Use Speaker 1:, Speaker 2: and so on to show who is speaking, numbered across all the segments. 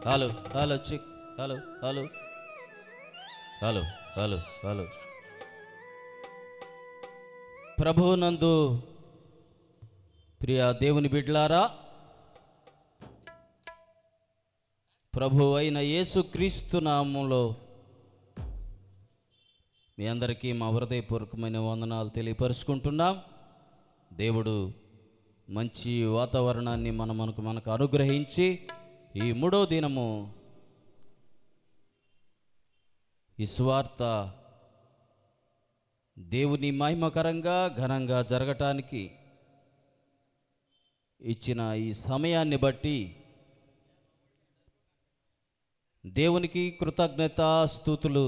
Speaker 1: Hello hello check hello hello hello hello hello ప్రభువునందు ప్రియ దేవుని బిడ్డలారా, ప్రభు అయిన యేసుక్రీస్తు నామములో మీ అందరికీ మా హృదయపూర్వకమైన వందనాలు తెలియపరుచుకుంటున్నాం. దేవుడు మంచి వాతావరణాన్ని మనకు అనుగ్రహించి ఈ మూడో దినము ఈ సువార్త దేవుని మహిమకరంగా ఘనంగా జరగటానికి ఇచ్చిన ఈ సమయాన్ని బట్టి దేవునికి కృతజ్ఞతాస్తుతులు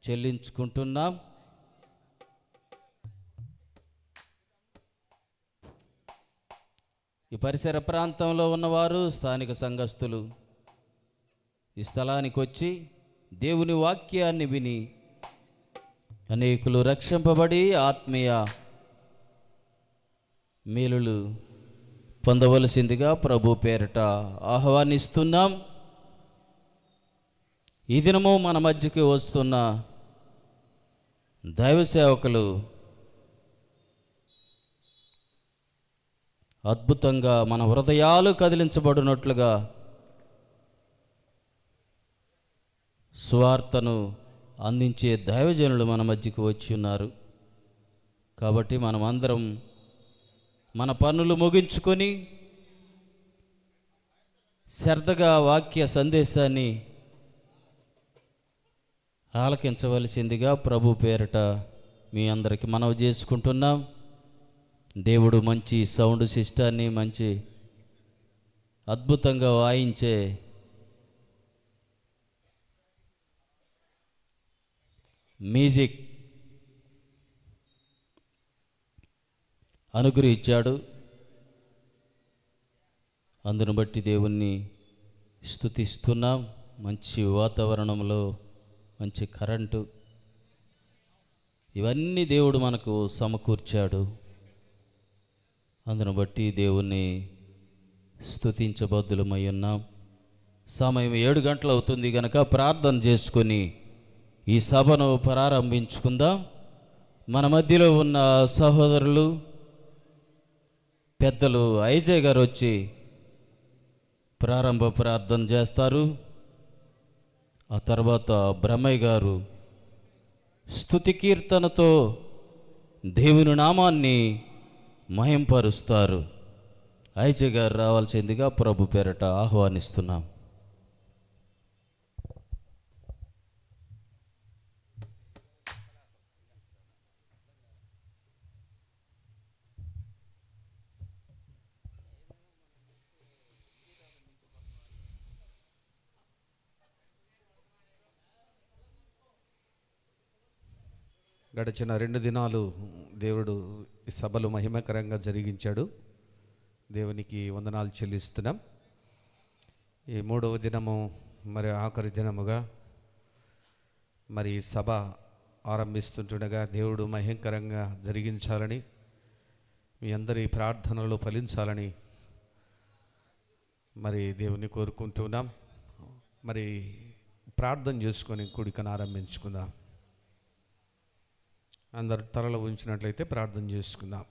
Speaker 1: చెల్లించుకుంటున్నాం. ఈ పరిసర ప్రాంతంలో ఉన్నవారు, స్థానిక సంఘస్థులు ఈ స్థలానికి వచ్చి దేవుని వాక్యాన్ని విని అనేకులు రక్షింపబడి ఆత్మీయ మేలులు పొందవలసిందిగా ప్రభు పేరిట ఆహ్వానిస్తున్నాం. ఈ దినము మన మధ్యకి వస్తున్న దైవ సేవకులు అద్భుతంగా మన హృదయాలు కదిలించబడినట్లుగా సువార్తను అందించే దైవజనులు మన మధ్యకు వచ్చి ఉన్నారు. కాబట్టి మనమందరం మన పనులు ముగించుకొని శ్రద్ధగా వాక్య సందేశాన్ని ఆలకించవలసిందిగా ప్రభు పేరిట మీ అందరికీ మనవి చేసుకుంటున్నాం. దేవుడు మంచి సౌండ్ సిస్టాన్ని, మంచి అద్భుతంగా వాయించే మ్యూజిక్ అనుగ్రహించాడు. అందును బట్టి దేవుణ్ణి స్తుతిస్తున్నాం. మంచి వాతావరణంలో మంచి కరెంటు, ఇవన్నీ దేవుడు మనకు సమకూర్చాడు. అందును బట్టి దేవుణ్ణి స్తుతించబద్దులమై ఉన్నాం. సమయం 7 గంటలు అవుతుంది కనుక ప్రార్థన చేసుకొని ఈ సభను ప్రారంభించుకుందాం. మన మధ్యలో ఉన్న సహోదరులు పెద్దలు ఐజయ్ గారు వచ్చి ప్రారంభ ప్రార్థన చేస్తారు. ఆ తర్వాత బ్రహ్మయ్య గారు స్తుతి కీర్తనతో దేవుని నామాన్ని మహింపరుస్తారు. ఐజయ్ గారు రావాల్సిందిగా ప్రభు పేరట ఆహ్వానిస్తున్నాం.
Speaker 2: గడిచిన 2 దినాలు దేవుడు ఈ సభలు మహిమకరంగా జరిగించాడు. దేవునికి వందనాలు చెల్లిస్తున్నాం. ఈ 3వ దినము మరి ఆఖరి దినముగా మరి సభ ఆరంభిస్తుండగా దేవుడు మహిమకరంగా జరిగించాలని, మీ అందరి ప్రార్థనలు ఫలించాలని మరి దేవుని కోరుకుంటున్నాం. మరి ప్రార్థన చేసుకొని కూడికను ఆరంభించుకుందాం. అందరు తలలో ఉంచినట్లయితే ప్రార్థన చేసుకుందాం.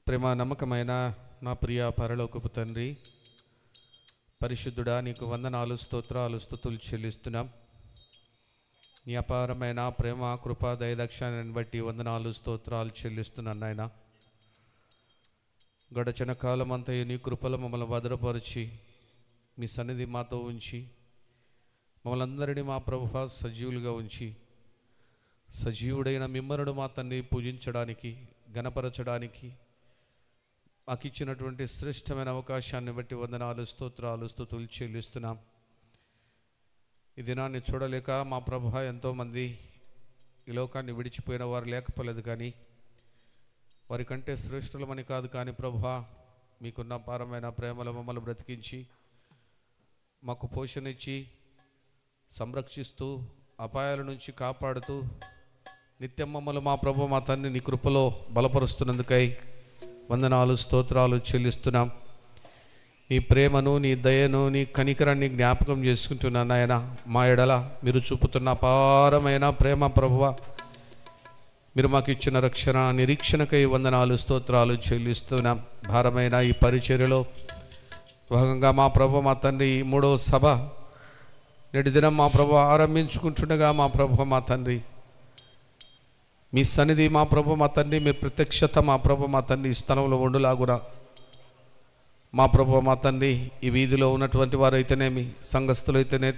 Speaker 2: ప్రేమ నమ్మకమైన నా ప్రియ పరలోకపు తండ్రి, పరిశుద్ధుడా, నీకు వందనాలు, స్తోత్రాలు, స్తుతులు చెల్లిస్తున్నాం. నీ అపారమైన ప్రేమ, కృప, దయదక్షాన్ని బట్టి వందనాలు, స్తోత్రాలు చెల్లిస్తున్నాను నాయన. గడచిన కాలం అంతయు నీ కృపలో మమ్మల్ని భద్రపరిచి మీ సన్నిధి మాతో ఉంచి మమ్మల్ని అందరినీ మా ప్రభువా సజీవులుగా ఉంచి సజీవుడైన మిమ్మల్ని మా తండ్రి పూజించడానికి, గణపరచడానికి మాకు ఇచ్చినటువంటి శ్రేష్టమైన అవకాశాన్ని బట్టి వందనాలు, స్తోత్రాలు, స్తుతులు చెల్లిస్తున్నాం. ఈ దినాన్ని చూడలేక మా ప్రభువా ఎంతోమంది ఈ లోకాన్ని విడిచిపోయిన వారు లేకపోలేదు, కానీ వారికంటే శ్రేష్ఠులమని కాదు, కానీ ప్రభువా మీకున్న అపారమైన ప్రేమలో మమ్మల్ని బ్రతికించి మాకు పోషణ ఇచ్చి సంరక్షిస్తూ అపాయాల నుంచి కాపాడుతూ నిత్యం మమ్మల్ని మా ప్రభు మా తండ్రి నీ కృపలో బలపరుస్తున్నందుకై వందనాలు, స్తోత్రాలు చెల్లిస్తున్నాం. నీ ప్రేమను, నీ దయను, నీ కనికరాన్ని జ్ఞాపకం చేసుకుంటున్నాను నాయన. మా ఎడల మీరు చూపుతున్న అపారమైన ప్రేమ ప్రభువా, మీరు మాకు ఇచ్చిన రక్షణ నిరీక్షణకై వందనాలు స్తోత్రాలు చెల్లిస్తున్నాం. భారమైన ఈ పరిచర్యలో భాగంగా మా ప్రభు మా తండ్రి ఈ 3వ సభ నేటి దినం మా ప్రభు ఆరంభించుకుంటుండగా మా ప్రభు మా తండ్రి మీ సన్నిధి మా ప్రభు మా తండ్రి మీ ప్రత్యక్షత మా ప్రభు మా తండ్రి ఈ స్థలంలో ఉండులాగున మా ప్రభు మా తండ్రి ఈ వీధిలో ఉన్నటువంటి వారు అయితేనేమి, సంఘస్థులు అయితేనే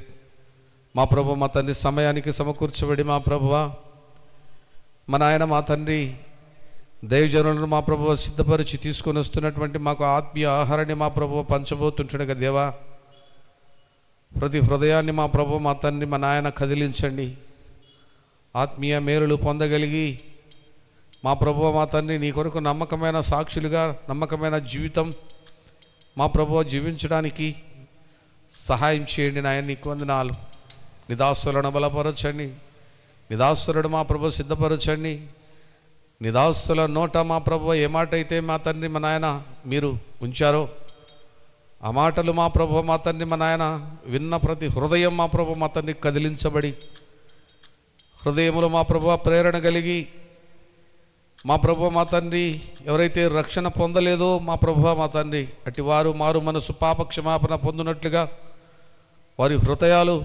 Speaker 2: మా ప్రభు మా తండ్రి సమయానికి సమకూర్చబడి మా ప్రభువా మా నాయన మా తండ్రి దైవజనులను మా ప్రభు సిద్ధపరిచి తీసుకొని వస్తున్నటువంటి మాకు ఆత్మీయ ఆహారాన్ని మా ప్రభు పంచబోతుంటుండగా దేవా, ప్రతి హృదయాన్ని మా ప్రభు మా తండ్రి మా నాయన కదిలించండి. ఆత్మీయ మేలులు పొందగలిగి మా ప్రభు మా తండ్రి నీ కొరకు నమ్మకమైన సాక్షులుగా నమ్మకమైన జీవితం మా ప్రభు జీవించడానికి సహాయం చేయండి నాయన. నీకు వందనాలు. నిదాసులను బలపరచండి, నిదాసులను మా ప్రభు సిద్ధపరచండి. నిదాసుల నోట మా ప్రభు ఏ మాట అయితే మా తండ్రి మా నాయన మీరు ఉంచారో ఆ మాటలు మా ప్రభు మా తండ్రి మా నాయన విన్న ప్రతి హృదయం మా ప్రభు మా తండ్రి కదిలించబడి హృదయంలో మా ప్రభు ప్రేరణ కలిగి మా ప్రభు మా తండ్రి ఎవరైతే రక్షణ పొందలేదో మా ప్రభు మా తండ్రి అటు వారు మారు మనసు పాప క్షమాపణ పొందినట్లుగా వారి హృదయాలు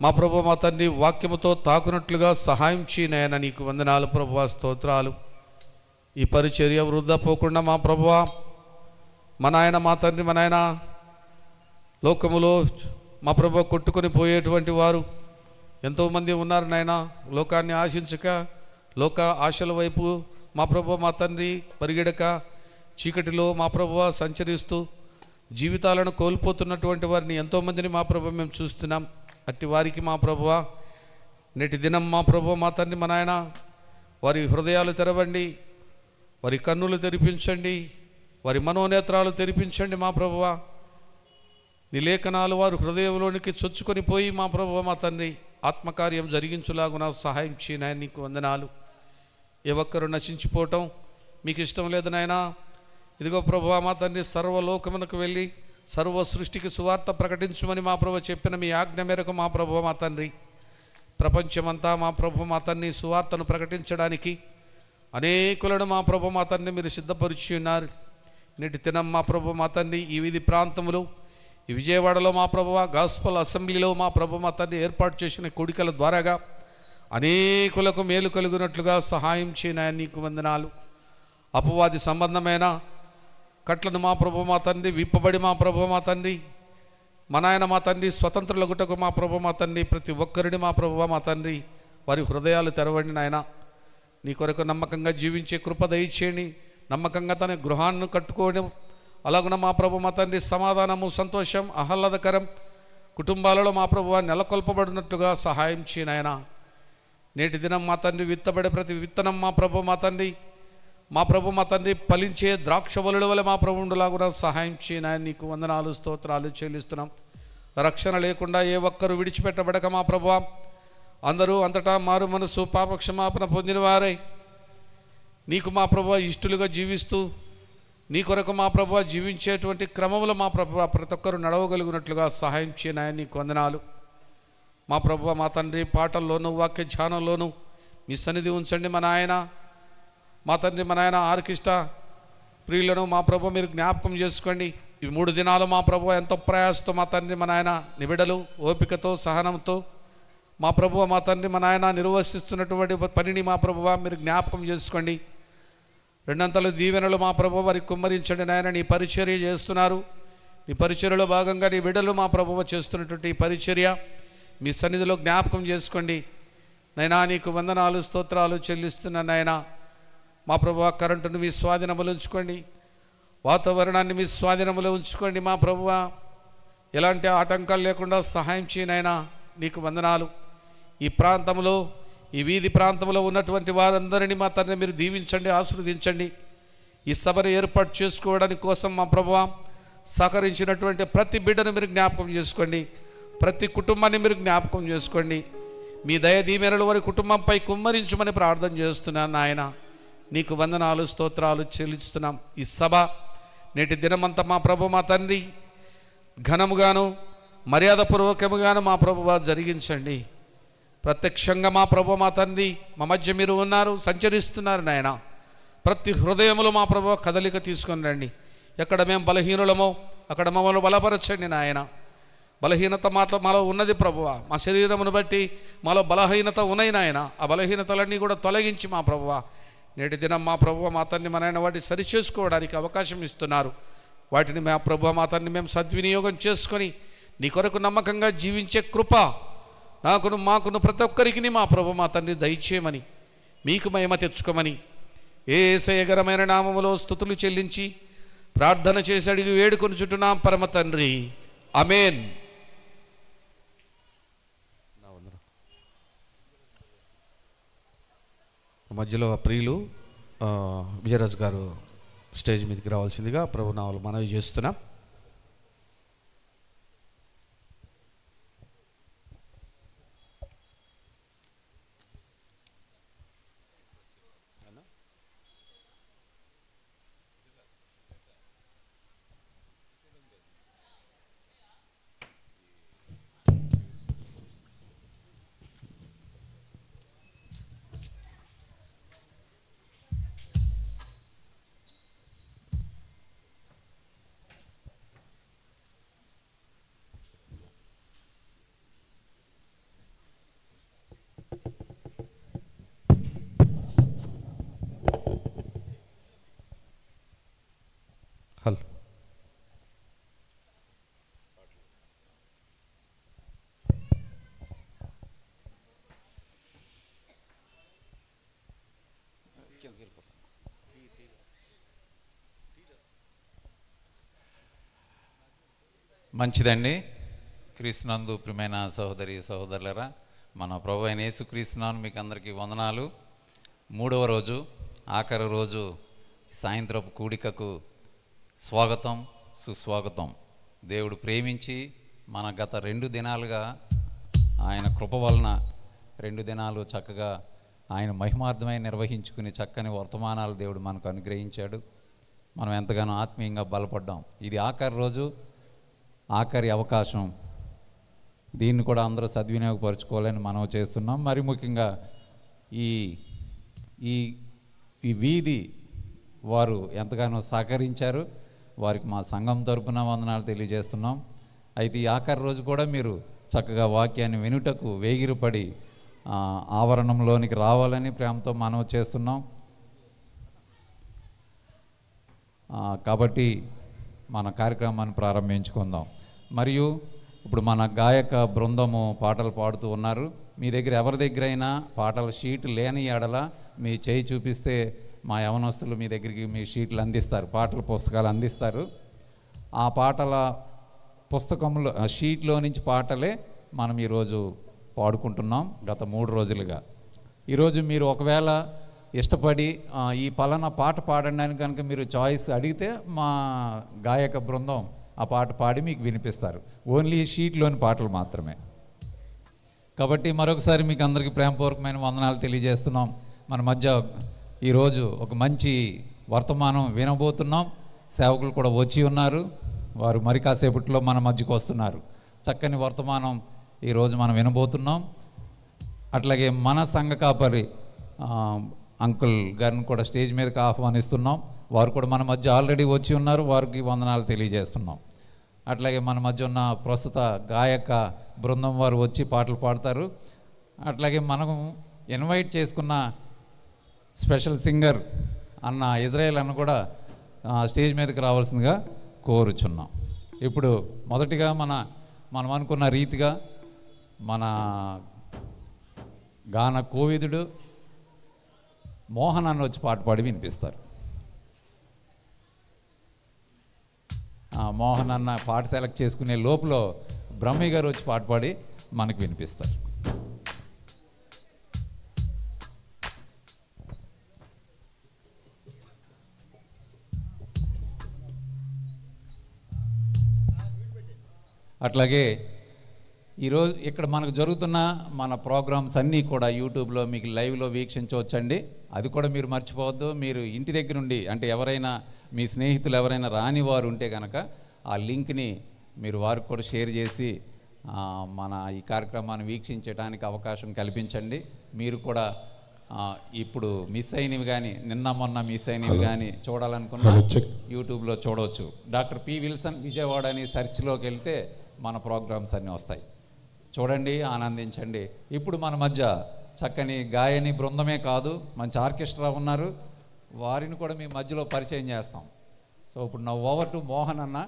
Speaker 2: మా ప్రభు మా తండ్రి వాక్యముతో తాకునట్లుగా సహాయం చేయనయన. నీకు వందనాలు ప్రభువా, స్తోత్రాలు. ఈ పరిచర్య వృద్ధా పోకుండా మా ప్రభువా మా నాయన మా తండ్రి మా నాయన లోకములో మా ప్రభు కొట్టుకొని పోయేటువంటి వారు ఎంతోమంది ఉన్నారు నాయన. లోకాన్ని ఆశించక లోక ఆశల వైపు మా ప్రభు మా తండ్రి పరిగెడక చీకటిలో మా ప్రభువా సంచరిస్తూ జీవితాలను కోల్పోతున్నటువంటి వారిని ఎంతోమందిని మా ప్రభు మేము చూస్తున్నాం. అట్టి వారికి మా ప్రభువా నేటి దినం మా ప్రభు మా తండ్రి మా నాయన వారి హృదయాలు తెరవండి, వారి కన్నులు తెరిపించండి, వారి మనోనేత్రాలు తెరిపించండి మా ప్రభువా. నీ లేఖనాలు వారి హృదయంలోనికి చొచ్చుకొని పోయి మా ప్రభువా మా తండ్రి ఆత్మకార్యం జరిగించులాగున సహాయం చేయనాయన. నీకు వందనాలు. ఏ ఒక్కరు నశించిపోవటం మీకు ఇష్టం లేదు నాయన. ఇదిగో ప్రభువా మా తండ్రి సర్వలోకమునకు వెళ్ళి సర్వ సృష్టికి సువార్త ప్రకటించమని మా ప్రభు చెప్పిన మీ ఆజ్ఞ మేరకు మా ప్రభు మా తండ్రి ప్రపంచమంతా మా ప్రభు మా తండ్రి సువార్తను ప్రకటించడానికి అనేకులను మా ప్రభు మా తండ్రి మీరు సిద్ధపరిచి ఉన్నారు. నేటి దినం మా ప్రభు మా తండ్రి ఈ వీధి ప్రాంతములు ఈ విజయవాడలో మా ప్రభువ గాస్పల్ అసెంబ్లీలో మా ప్రభు మా తండ్రి ఏర్పాటు చేసిన కూడికల ద్వారాగా అనేకులకు మేలు కలుగునట్లుగా సహాయం చేయనాయన. నీకు వందనాలు. అపవాది సంబంధమైన కట్లను మా ప్రభు మా తండ్రి విప్పబడి మా ప్రభు మా తండ్రి మా నాయన మా తండ్రి స్వతంత్రులగుటకు మా ప్రభు మా తండ్రి ప్రతి ఒక్కరిని మా ప్రభు మా తండ్రి వారి హృదయాలు తెరవండి నాయన. నీ కొరకు నమ్మకంగా జీవించే కృప దయచేయండి. నమ్మకంగా తన గృహాన్ని కట్టుకోవడం అలాగున మా ప్రభు మా తండ్రి సమాధానము సంతోషం ఆహ్లాదకరం కుటుంబాలలో మా ప్రభువా నెలకొల్పబడినట్టుగా సహాయం చేయనాయన. నేటి దినం మా తండ్రి విత్తబడే ప్రతి విత్తనం మా ప్రభు మా తండ్రి ఫలించే ద్రాక్షవలుల వల్ల మా ప్రభువులాగున సహాయం చేయనాయన. నీకు వందనాలు స్తోత్రాలు చెల్లిస్తున్నాం. రక్షణ లేకుండా ఏ ఒక్కరు విడిచిపెట్టబడక మా ప్రభువా అందరూ అంతటా మారు మనసు పాపక్షమాపణ పొందిన వారై నీకు మా ప్రభువా ఇష్టలుగా జీవిస్తూ నీ కొరకు మా ప్రభువా జీవించేటువంటి క్రమంలో మా ప్రభువా ప్రతి ఒక్కరు నడవగలిగినట్లుగా సహాయం చేయనాయన. నీకు వందనాలు. మా ప్రభువా మా తండ్రి పాటల్లోనూ వాక్య ధ్యానంలోనూ మీ సన్నిధి ఉంచండి. మా నాయన మా తండ్రి మా నాయన ఆర్కెస్ట్రా ప్రియులను మా ప్రభు మీరు జ్ఞాపకం చేసుకోండి. ఈ 3 దినాలు మా ప్రభు ఎంతో ప్రయాసతో మా తండ్రి మా నాయన నిబిడలు ఓపికతో సహనంతో మా ప్రభువ మా తండ్రి మా నాయన నిర్వహిస్తున్నటువంటి పనిని మా ప్రభువ మీరు జ్ఞాపకం చేసుకోండి. 2 దీవెనలు మా ప్రభు వారికి కుమ్మరించండి నాయన. నీ పరిచర్య చేస్తున్నారు. నీ పరిచర్యలో భాగంగా నీ బిడ్డలు మా ప్రభువ చేస్తున్నటువంటి ఈ పరిచర్య మీ సన్నిధిలో జ్ఞాపకం చేసుకోండి నైనా. నీకు వందనాలు స్తోత్రాలు చెల్లిస్తున్నాను నాయన. మా ప్రభువ కరెంటును మీ స్వాధీనములో ఉంచుకోండి, వాతావరణాన్ని మీ స్వాధీనములో ఉంచుకోండి మా ప్రభువ. ఎలాంటి ఆటంకాలు లేకుండా సహాయం చేయనైనా నీకు వందనాలు. ఈ ప్రాంతంలో ఈ వీధి ప్రాంతంలో ఉన్నటువంటి వారందరినీ మా తండ్రి మీరు దీవించండి, ఆశీర్వదించండి. ఈ సభను ఏర్పాటు చేసుకోవడానికి కోసం మా ప్రభువ సహకరించినటువంటి ప్రతి బిడ్డను మీరు జ్ఞాపకం చేసుకోండి, ప్రతి కుటుంబాన్ని మీరు జ్ఞాపకం చేసుకోండి. మీ దయ దీవెనలు వారి కుటుంబంపై కుమ్మరించమని ప్రార్థన చేస్తున్నాను నాయన. నీకు వందనాలు స్తోత్రాలు చెల్లిస్తున్నాం. ఈ సభ నేటి దినమంతా మా ప్రభు మా తండ్రి ఘనముగాను మర్యాదపూర్వకముగాను మా ప్రభువా జరిగించండి. ప్రత్యక్షంగా మా ప్రభు మా తండ్రి మా మధ్య మీరు ఉన్నారు, సంచరిస్తున్నారు నాయన. ప్రతి హృదయములో మా ప్రభు కదలిక తీసుకొని రండి. ఎక్కడ మేము బలహీనులమో అక్కడ మమ్మల్ని బలపరచండి నాయన. బలహీనత మాలో ఉన్నది ప్రభువా, మా శరీరమును బట్టి మాలో బలహీనత ఉన్నాయి నాయన. ఆ బలహీనతలన్నీ కూడా తొలగించి మా ప్రభువా నేటి దినం మా ప్రభువ మా తండ్రి మా నాయన వాటిని సరిచేసుకోవడానికి అవకాశం ఇస్తున్నారు. వాటిని మా ప్రభువ మా తండ్రి మేము సద్వినియోగం చేసుకొని నీ కొరకు నమ్మకంగా జీవించే కృప నాకును మాకును ప్రతి ఒక్కరికి మా ప్రభు మా తండ్రి దయచేయమని మీకు మహిమ తెచ్చుకోమని యేసయ్యగరమైన నామములో స్తుతులు చెల్లించి ప్రార్థన చేసి అడిగి వేడుకొని చుట్టున్నాం పరమ తండ్రి, ఆమేన్. మధ్యలో ప్రియులు విజయరాజు గారు స్టేజ్ మీదకి రావాల్సిందిగా ప్రభు నామములో మనవి చేస్తున్నాం. హలో
Speaker 3: మంచిదండి. క్రీస్తునందు ప్రియమైన సహోదరి సహోదరులరా, మన ప్రభు అయిన యేసుక్రీస్తునామమున మీకు అందరికీ వందనాలు. 3వ రోజు ఆఖరి రోజు సాయంత్రపు కూడికకు స్వాగతం సుస్వాగతం. దేవుడు ప్రేమించి మన గత 2 దినాలుగా ఆయన కృప వలన 2 దినాలు చక్కగా ఆయన మహిమార్థమై నిర్వహించుకుని చక్కని వర్తమానాలు దేవుడు మనకు అనుగ్రహించాడు. మనం ఎంతగానో ఆత్మీయంగా బలపడ్డాం. ఇది ఆఖరి రోజు, ఆఖరి అవకాశం. దీన్ని కూడా అందరూ సద్వినియోగపరచుకోవాలని మనం చేస్తున్నాం. మరి ముఖ్యంగా ఈ ఈ ఈ వీధి వారు ఎంతగానో సహకరించారు. వారికి మా సంఘం తరపున వందనాలు తెలియజేస్తున్నాం. అయితే ఈ ఆఖరి రోజు కూడా మీరు చక్కగా వాక్యాన్ని వినుటకు వేగిరపడి ఆవరణంలోనికి రావాలని ప్రేమతో మనం చేస్తున్నాం. కాబట్టి మన కార్యక్రమాన్ని ప్రారంభించుకుందాం. మరియు ఇప్పుడు మన గాయక బృందము పాటలు పాడుతూ ఉన్నారు. మీ దగ్గర ఎవరి దగ్గర అయినా పాటల షీట్ లేని ఎడల మీ చేయి చూపిస్తే మా యవనస్తులు మీ దగ్గరికి మీ షీట్లు అందిస్తారు, పాటల పుస్తకాలు అందిస్తారు. ఆ పాటల పుస్తకంలో షీట్లో నుంచి పాటలే మనం ఈరోజు పాడుకుంటున్నాం గత 3 రోజులుగా. ఈరోజు మీరు ఒకవేళ ఇష్టపడి ఈ పలానా పాట పాడడానికి కనుక మీరు చాయిస్ అడిగితే మా గాయక బృందం ఆ పాట పాడి మీకు వినిపిస్తారు. ఓన్లీ షీట్లోని పాటలు మాత్రమే. కాబట్టి మరొకసారి మీకు అందరికీ ప్రేమపూర్వకమైన వందనాలు తెలియజేస్తున్నాం. మన మధ్య ఈరోజు ఒక మంచి వర్తమానం వినబోతున్నాం. సేవకులు కూడా వచ్చి ఉన్నారు. వారు మరి కాసేపట్లో మన మధ్యకు వస్తున్నారు. చక్కని వర్తమానం ఈరోజు మనం వినబోతున్నాం. అట్లాగే మన సంఘ కాపరి అంకుల్ గారిని కూడా స్టేజ్ మీదకి ఆహ్వానిస్తున్నాం. వారు కూడా మన మధ్య ఆల్రెడీ వచ్చి ఉన్నారు. వారికి వందనాలు తెలియజేస్తున్నాం. అట్లాగే మన మధ్య ఉన్న ప్రస్తుత గాయక బృందం వారు వచ్చి పాటలు పాడతారు. అట్లాగే మనం ఇన్వైట్ చేసుకున్న స్పెషల్ సింగర్ అన్న ఇజ్రాయేల్ అన్న కూడా స్టేజ్ మీదకి రావాల్సిందిగా కోరుచున్నాం. ఇప్పుడు మొదటిగా మనం అనుకున్న రీతిగా మన గాన కోవిదుడు మోహన్ అన్న వచ్చి పాట పాడి వినిపిస్తారు. మోహన్ అన్న పాట సెలెక్ట్ చేసుకునే లోపల బ్రహ్మి గారు వచ్చి పాట పాడి మనకు వినిపిస్తారు. అట్లాగే ఈరోజు ఇక్కడ మనకు జరుగుతున్న మన ప్రోగ్రామ్స్ అన్నీ కూడా యూట్యూబ్లో మీకు లైవ్లో వీక్షించవచ్చండి. అది కూడా మీరు మర్చిపోవద్దు. మీరు ఇంటి దగ్గర నుండి అంటే ఎవరైనా మీ స్నేహితులు ఎవరైనా రాని వారు ఉంటే కనుక ఆ లింక్ని మీరు వారికి కూడా షేర్ చేసి మన ఈ కార్యక్రమాన్ని వీక్షించడానికి అవకాశం కల్పించండి. మీరు కూడా ఇప్పుడు మిస్ అయినవి కానీ నిన్న మొన్న మిస్ అయినవి కానీ చూడాలనుకున్నా యూట్యూబ్లో చూడవచ్చు. డాక్టర్ పి విల్సన్ విజయవాడ అని సెర్చ్లోకి వెళ్తే మన ప్రోగ్రామ్స్ అన్నీ వస్తాయి. చూడండి, ఆనందించండి. ఇప్పుడు మన మధ్య చక్కని గాయని బృందమే కాదు, మంచి ఆర్కెస్ట్రా ఉన్నారు. వారిని కూడా మీ మధ్యలో పరిచయం చేస్తాం. సో ఇప్పుడు నా ఓవర్ టు మోహన్ అన్న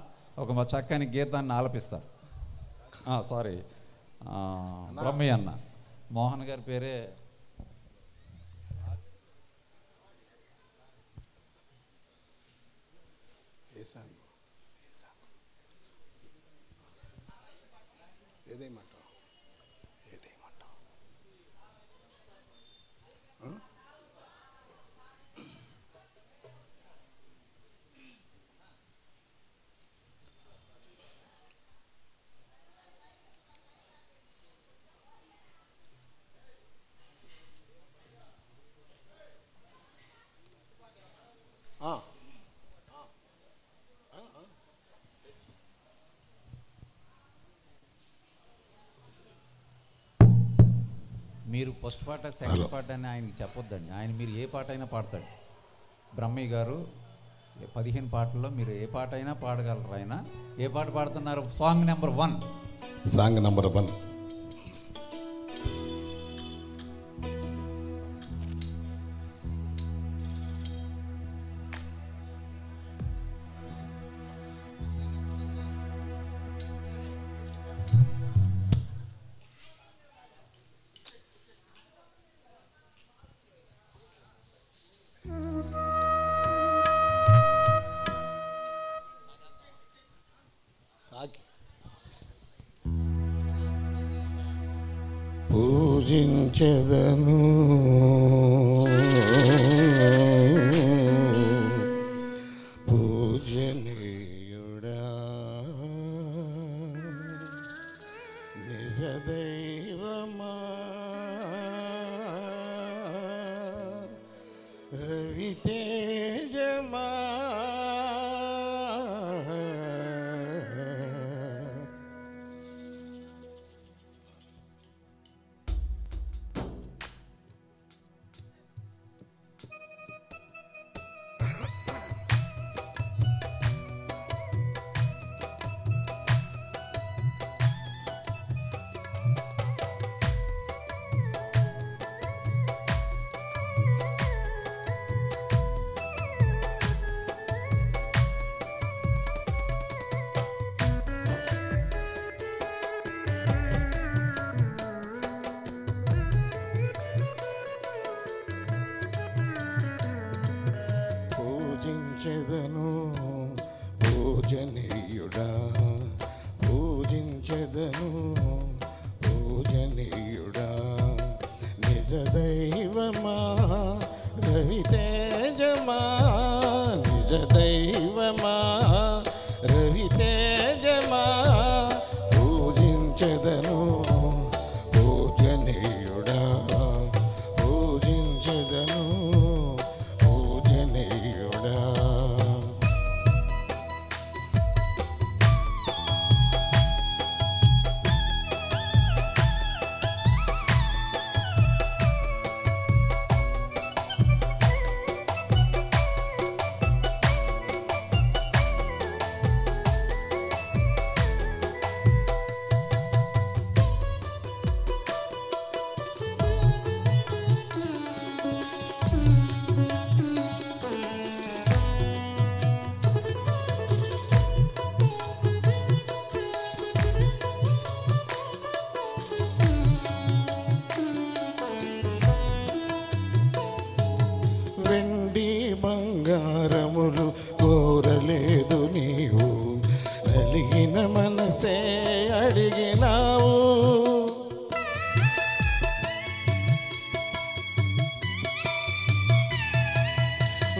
Speaker 3: ఒక చక్కని గీతాన్ని ఆలపిస్తారు. సారీ, బ్రహ్మయ్య అన్న. మోహన్ గారి పేరే మీరు ఫస్ట్ పాట సెకండ్ పాట అని ఆయనకి చెప్పొద్దండి. ఆయన మీరు ఏ పాట అయినా పాడతాడు. బ్రహ్మయ్య గారు 15 పాటల్లో మీరు ఏ పాట అయినా పాడగలరు. ఆయన ఏ పాట పాడుతున్నారు? Song number 1.
Speaker 4: Song number 1. పూజించెదను పూజనీయుడా నిజ దైవమా రవితేజమా పూజించెదను పూజనీయుడా పూజించెదను పూజనీయుడా నిజ దైవమా రవితేజమా నిజ దైవమా రవితేజమా పూజించెదను పూజనీయుడా పూజించెదను పూజనీయుడా. వెండి బంగారములు కోరలేదు నీవు, కలిగిన మనసే అడిగినావు.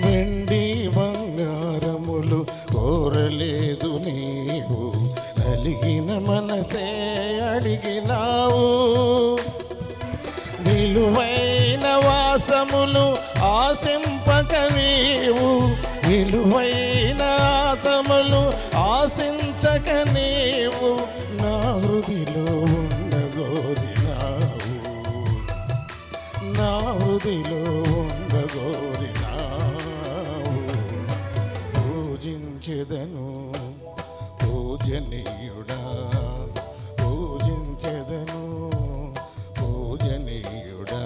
Speaker 4: వెండి బంగారములు కోరలేదు నీవు, కలిగిన మనసే అడిగినావు. విలువైన వాసములు ఆశింపక నీవు, విలువైన పూజించెదను పూజనీయుడా పూజించెదను పూజనీయుడా.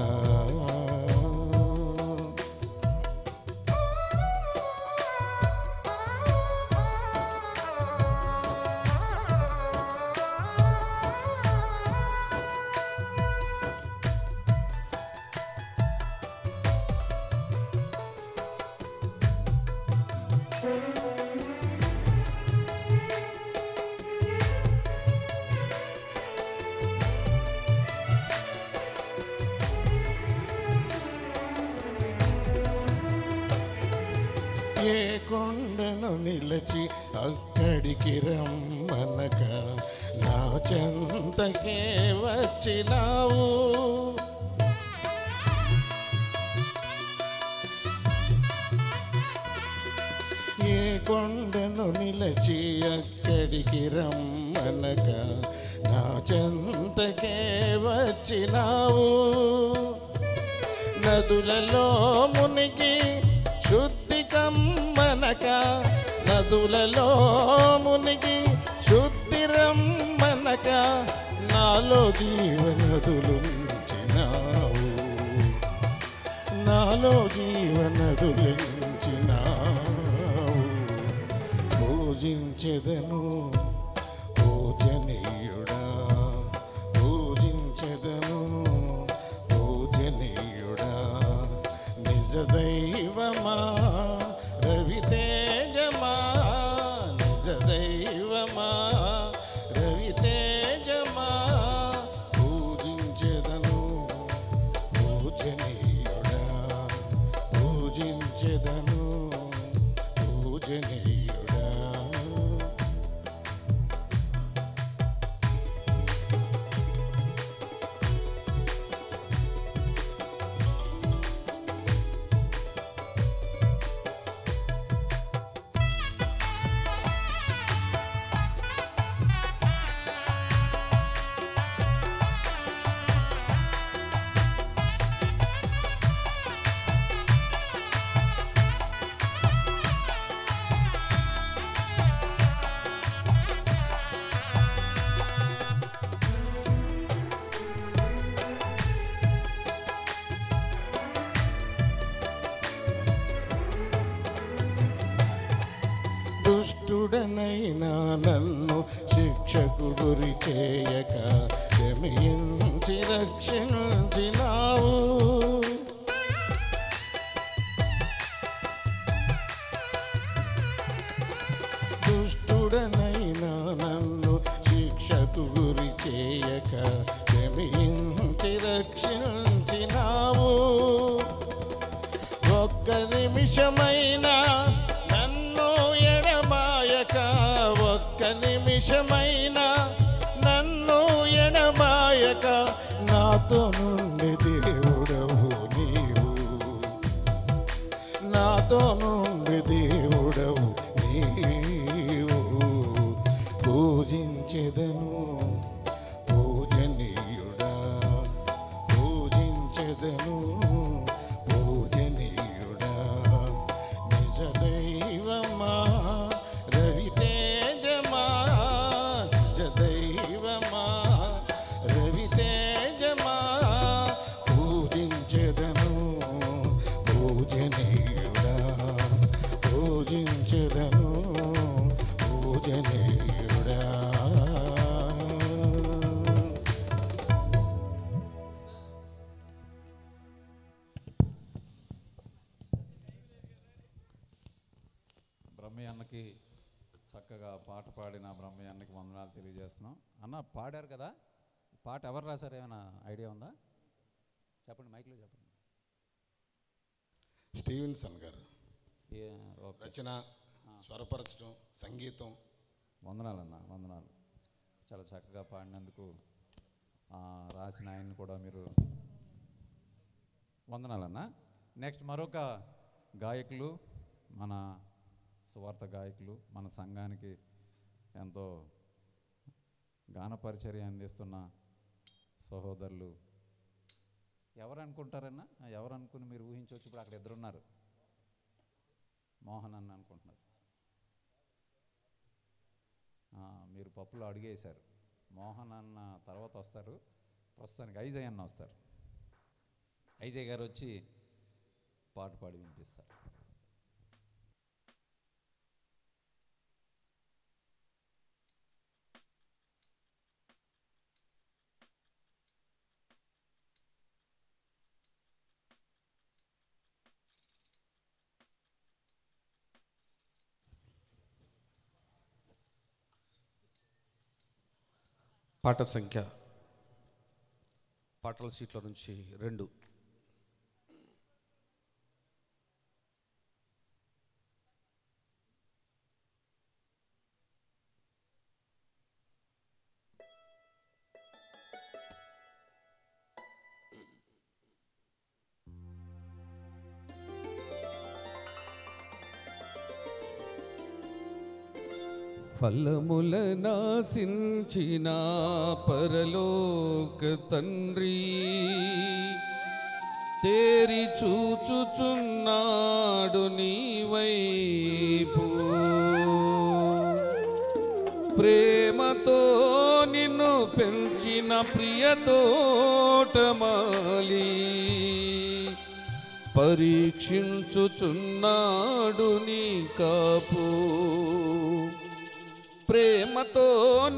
Speaker 4: ఏ కొండను నిలచి అక్కడికి రమ్మనక నా చెంతకే వచ్చినావు. ఏ కొండను నిలచి అక్కడికి రమ్మనక నా చెంతకే వచ్చినావు. నదులలో మునిగి శుద్ధి కమ్మనక నదులలో మునిగి శుద్ధి రమ్మనక నాలో జీవనదులుంచినావు. నాలో జీవనదులుంచినావు. పూజించెదను పూజనీయుడా పూజించెదను పూజనీయుడా. నిజ దైవమా రవితేజమా నిజ దైవమా రవితేజమా పూజించెదను పూజనీయుడా పూజించెదను పూజనీయుడా. దుష్టుడనైనా నన్ను శిక్షకు గురి చేయక క్షమించి రక్షించినావు. దుష్టుడనైనా నన్ను శిక్షకు గురి చేయక క్షమించి రక్షించినావు. ఒక్క నిమిషమైనా ఒక్క నిమిషమైనా నన్ను ఎడబాయక నాతో నుండి దేవుడవు నీవు. నాతో నుండి దేవుడవు నీవు. పూజించెదను పూజనీయుడా పూజించెదను పూజనీయుడా. నిజ దైవమా రవితేజమా నిజ దైవమా రవితేజమా పూజించెదను పూజనీయుడా పూజించెదను పూజనీయుడా.
Speaker 3: బ్రహ్మయ్యన్నకి చక్కగా పాట పాడిన బ్రహ్మయ్యన్నకి వందనాలు తెలియజేస్తున్నాం. అన్న పాడారు కదా, పాట ఎవరు రాశారు, ఏమైనా ఐడియా ఉందా? చెప్పండి, మైక్లో చెప్పండి.
Speaker 4: స్టీవెన్సన్ గారు
Speaker 3: ఓకే.
Speaker 4: రచన, స్వరపరచడం, సంగీతం.
Speaker 3: వందనాలు అన్న, వందనాలు. చాలా చక్కగా పాడినందుకు రాసిన ఆయన్ని కూడా మీరు వందనాలన్న. నెక్స్ట్ మరొక గాయకులు, మన సువార్త గాయకులు, మన సంఘానికి ఎంతో గాన పరిచర్య అందిస్తున్న సహోదరులు ఎవరు అనుకుంటారన్నా? ఎవరు అనుకుని మీరు ఊహించవచ్చు? ఇప్పుడు అక్కడ ఇద్దరున్నారు, మోహన్ అన్న అనుకుంటున్నారు. మీరు పప్పులో అడిగేశారు. మోహన్ అన్న తర్వాత వస్తారు, ప్రస్తుతానికి ఐజయ్ అన్న వస్తారు. ఐజయ్ గారు వచ్చి పాట పాడి వినిపిస్తారు.
Speaker 2: పాట సంఖ్య పాటల సీట్ల నుంచి 2. ఫలముల నాశించిన పరలోక తండ్రి తేరి చూచుచున్నాడు నీ వైపు. ప్రేమతో నిన్ను పెంచిన ప్రియతోటమాలి పరీక్షించుచున్నాడు నీ కాపు. ప్రేమతో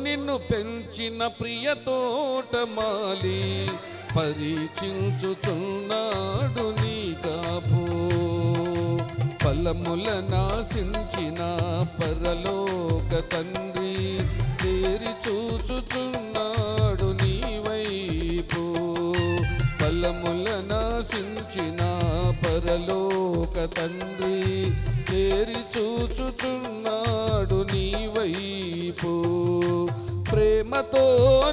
Speaker 2: నిన్ను పెంచిన ప్రియతోటమాలి పరీక్షించుచున్నాడు నీ కాపు. ఫలముల నాశించిన పరలోక తండ్రి తేరి చూచుచున్నాడు నీ వైపు. ఫలముల నాశించిన పరలోక తండ్రి తేరి చూచుచున్నాడు నీ వైపు. ప్రేమతో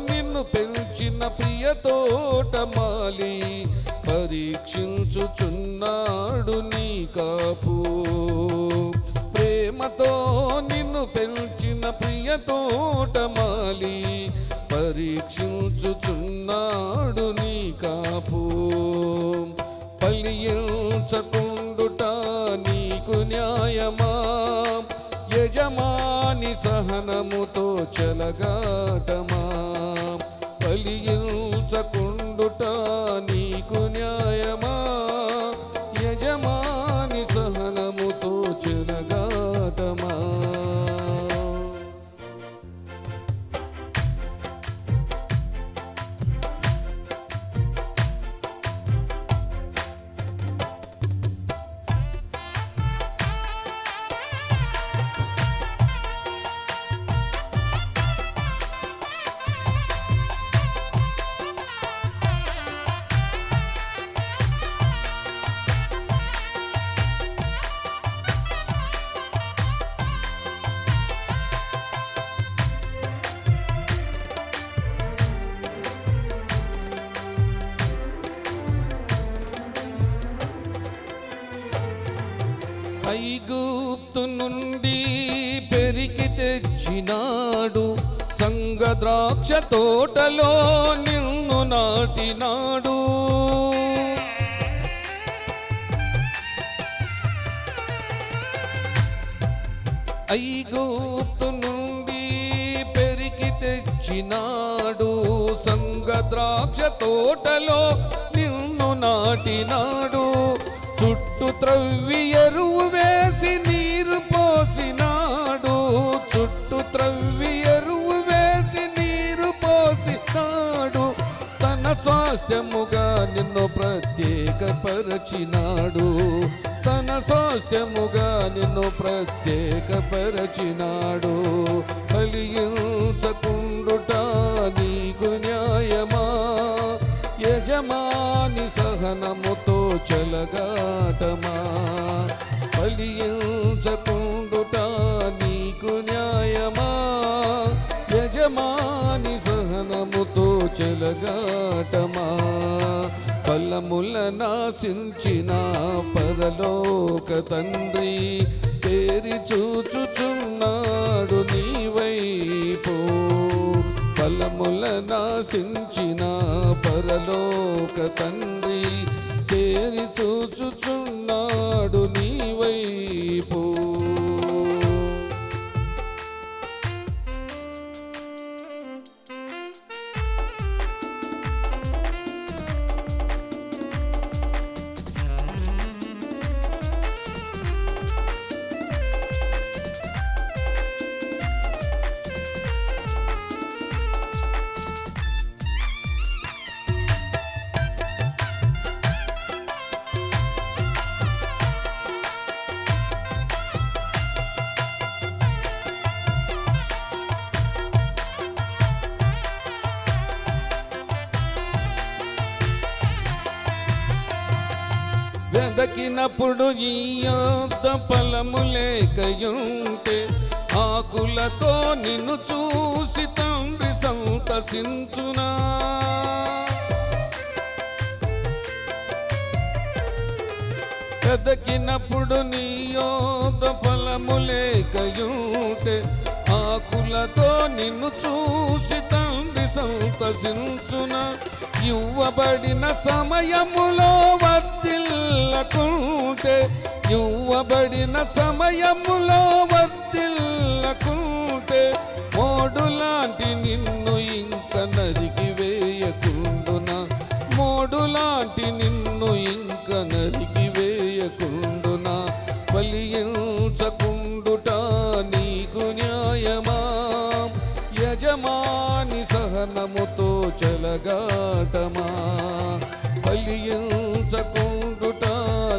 Speaker 2: నిన్ను పెంచిన ప్రియతోటమాలి పరీక్షించుచున్నాడు నీ కాపు. ప్రేమతో నిన్ను పెంచిన ప్రియతోటమాలి పరీక్షించుచున్నాడు నీ కాపు. ఫలించకుండుట నీకు న్యాయమా, యజమాని సహనముతో చెలగాటమా. ఫలించకుండుట నీకు న్యాయమా, యజమాని సహనముతో చెలగాటమా. ఐగుప్తు నుండి పెరికి తెచ్చినాడు, సంగ ద్రాక్ష తోటలో నిన్ను నాటినాడు. ఐగుప్తు నుండి పెరికి తెచ్చినాడు, సంగ ద్రాక్ష తోటలో నిన్ను నాటినాడు. చుట్టూ త్రవ్వి ఎరువు వేసి నీరు పోసినాడు, చుట్టూ త్రవ్వి ఎరువు వేసి నీరు పోసినాడు. తన స్వాస్థ్యముగా నిన్ను ప్రత్యేకపరచినాడు, తన స్వాస్థ్యముగా నిన్ను ప్రత్యేకపరచినాడు. ఫలించకుండుట నీకు న్యాయమా, యజమాని సహనముతో చెలగాటమా. ఫలించకుండుట నీకు న్యాయమా, యజమాని సహనముతో చెలగాటమా. ఫలముల నాశించిన పరలోక తండ్రి తేరి చూచుచున్నాడు నీ వైపు. ఫలముల నాశించిన పరలోక తండ్రి తేరి చూచుచున్నాడు నీ వైపు. వెదకినప్పుడు ఈ యొద్ద ఫలము లేకయుంటే ఆకులతో నిన్ను చూసి తండ్రి సంతసించునా. వెదకినప్పుడు నీ యొద్ద ఫలము లేకయుంటే ఆకులతో నిన్ను చూసి తండ్రి సంతసించునా. ఇవ్వబడిన సమయములో వర్ధిల్లకుంటే ఇవ్వబడిన సమయములో వర్ధిల్లకుంటే మోడులాంటి నిన్ను ఇంక నరికి వేయకుండునా. మోడులాంటి నిన్ను ఇంక నరికి వేయకుండునా. ఫలించకుండుట నీకు న్యాయమా. యజమాని సహనముతో చెలగాటమా. ఫలించకుండుట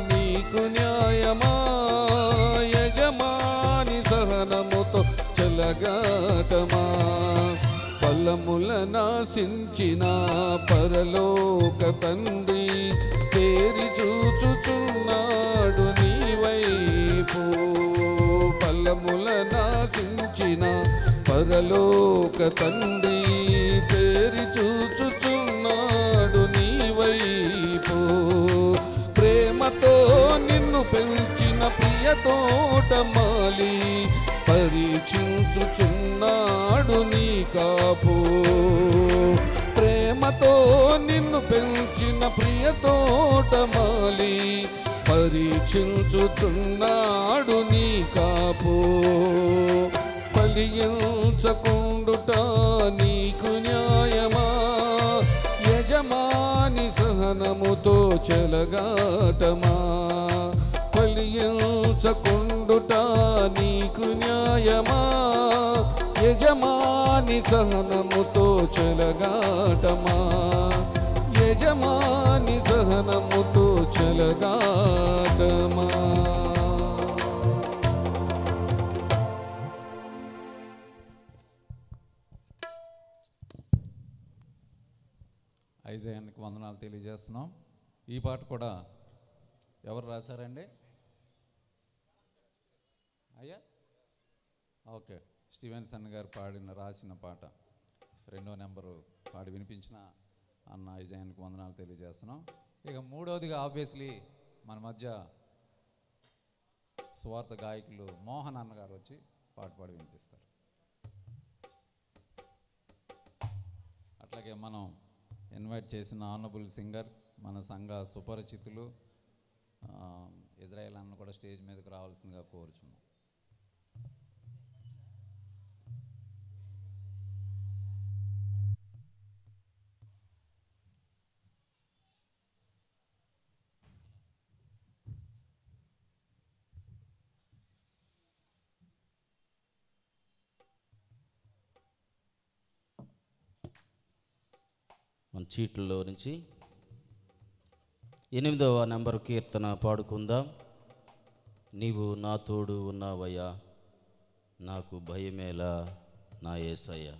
Speaker 2: నీకు న్యాయమా. యజమాని సహనముతో చెలగాటమా. ఫలముల నాశించిన పరలోక తండ్రి తేరి చూచుచున్నాడు నీ వైపు. ఫలముల నాశించిన పరలోక తండ్రి తేరి చూచుచున్నాడు నీ వైపు. ప్రేమతో నిన్ను పెంచిన ప్రియ తోటమాలి పరీక్షించుచున్నాడు నీ కాపు. ప్రేమతో నిన్ను పెంచిన ప్రియ తోటమాలి పరీక్షించుచున్నాడు నీ కాపు. ఫలించకుండుట నీకు న్యాయమా. యజమాని సహనముతో చెలగాటమా. ఫలించకుండుట నీకు న్యాయమా. యజమాని సహనముతో చెలగాటమా. యజమాని సహనముతో చెలగాటమా.
Speaker 3: ఐజయానికి వందనాలు తెలియజేస్తున్నాం. ఈ పాట కూడా ఎవరు రాశారండి? అయ్యా ఓకే, స్టీవెన్సన్ గారు రాసిన పాట 2వ నెంబరు పాడి వినిపించిన అన్న ఐజయానికి వందనాలు తెలియజేస్తున్నాం. ఇక 3వదిగా ఆబ్వియస్లీ మన మధ్య స్వార్థ గాయకులు మోహన్ అన్న గారు వచ్చి పాట పాడి వినిపిస్తారు. అట్లాగే మనం ఇన్వైట్ చేసిన ఆనరబుల్ సింగర్ మన సంఘ సుపరిచితులు ఇజ్రాయెల్ అన్న కూడా స్టేజ్ మీదకి రావాల్సిందిగా కోరుచున్నాం.
Speaker 1: మన చీట్లలో నుంచి 8వ నెంబరు కీర్తన పాడుకుందాం. నీవు నా తోడు ఉన్నావయ్యా, నాకు భయమేలా నా యేసయ్యా.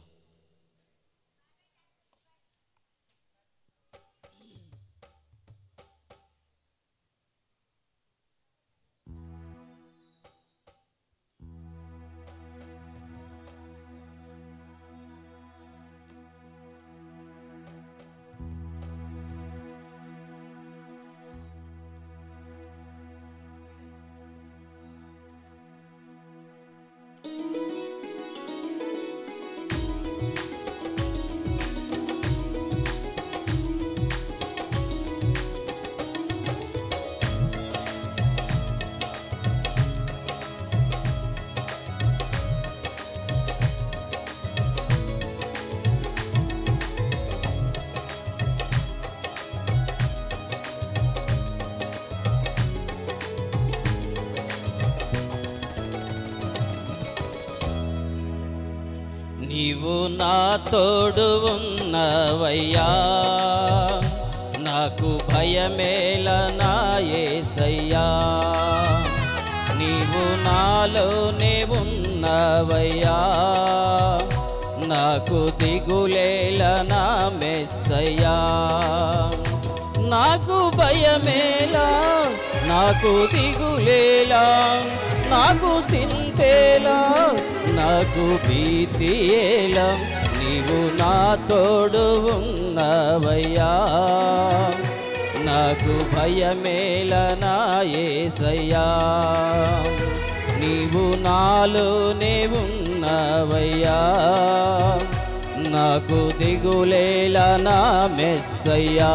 Speaker 1: నీవు నా తోడు ఉన్నవయ్యా, నాకు భయమేల నా యేసయ్యా. నీవు నాలోనే ఉన్నవయ్యా, నాకు దిగులేల నా మెస్సయ్యా. నాకు భయమేలా నా నాకు దిగులేలా, నాకు సింతేలా, నాకు భీతియేలా, నీవు నా తోడు ఉన్నవయ్యా. నాకు భయమేలా నా యేసయ్యా, నీవు నాలోనే ఉన్నవయ్యా. నాకు దిగులేలా నా మెస్సయ్యా.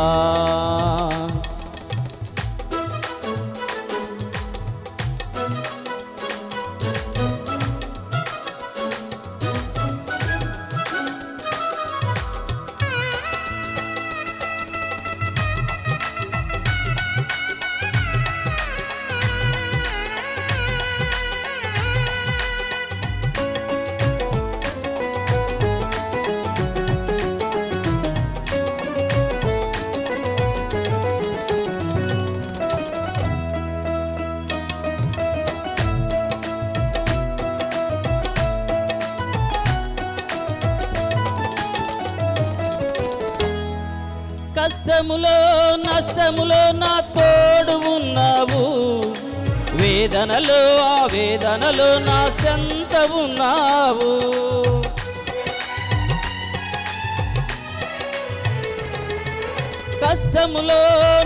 Speaker 1: కష్టములో నష్టములో నా తోడు ఉన్నావు, వేదనలో ఆ వేదనలో నా చెంత ఉన్నావు. కష్టములో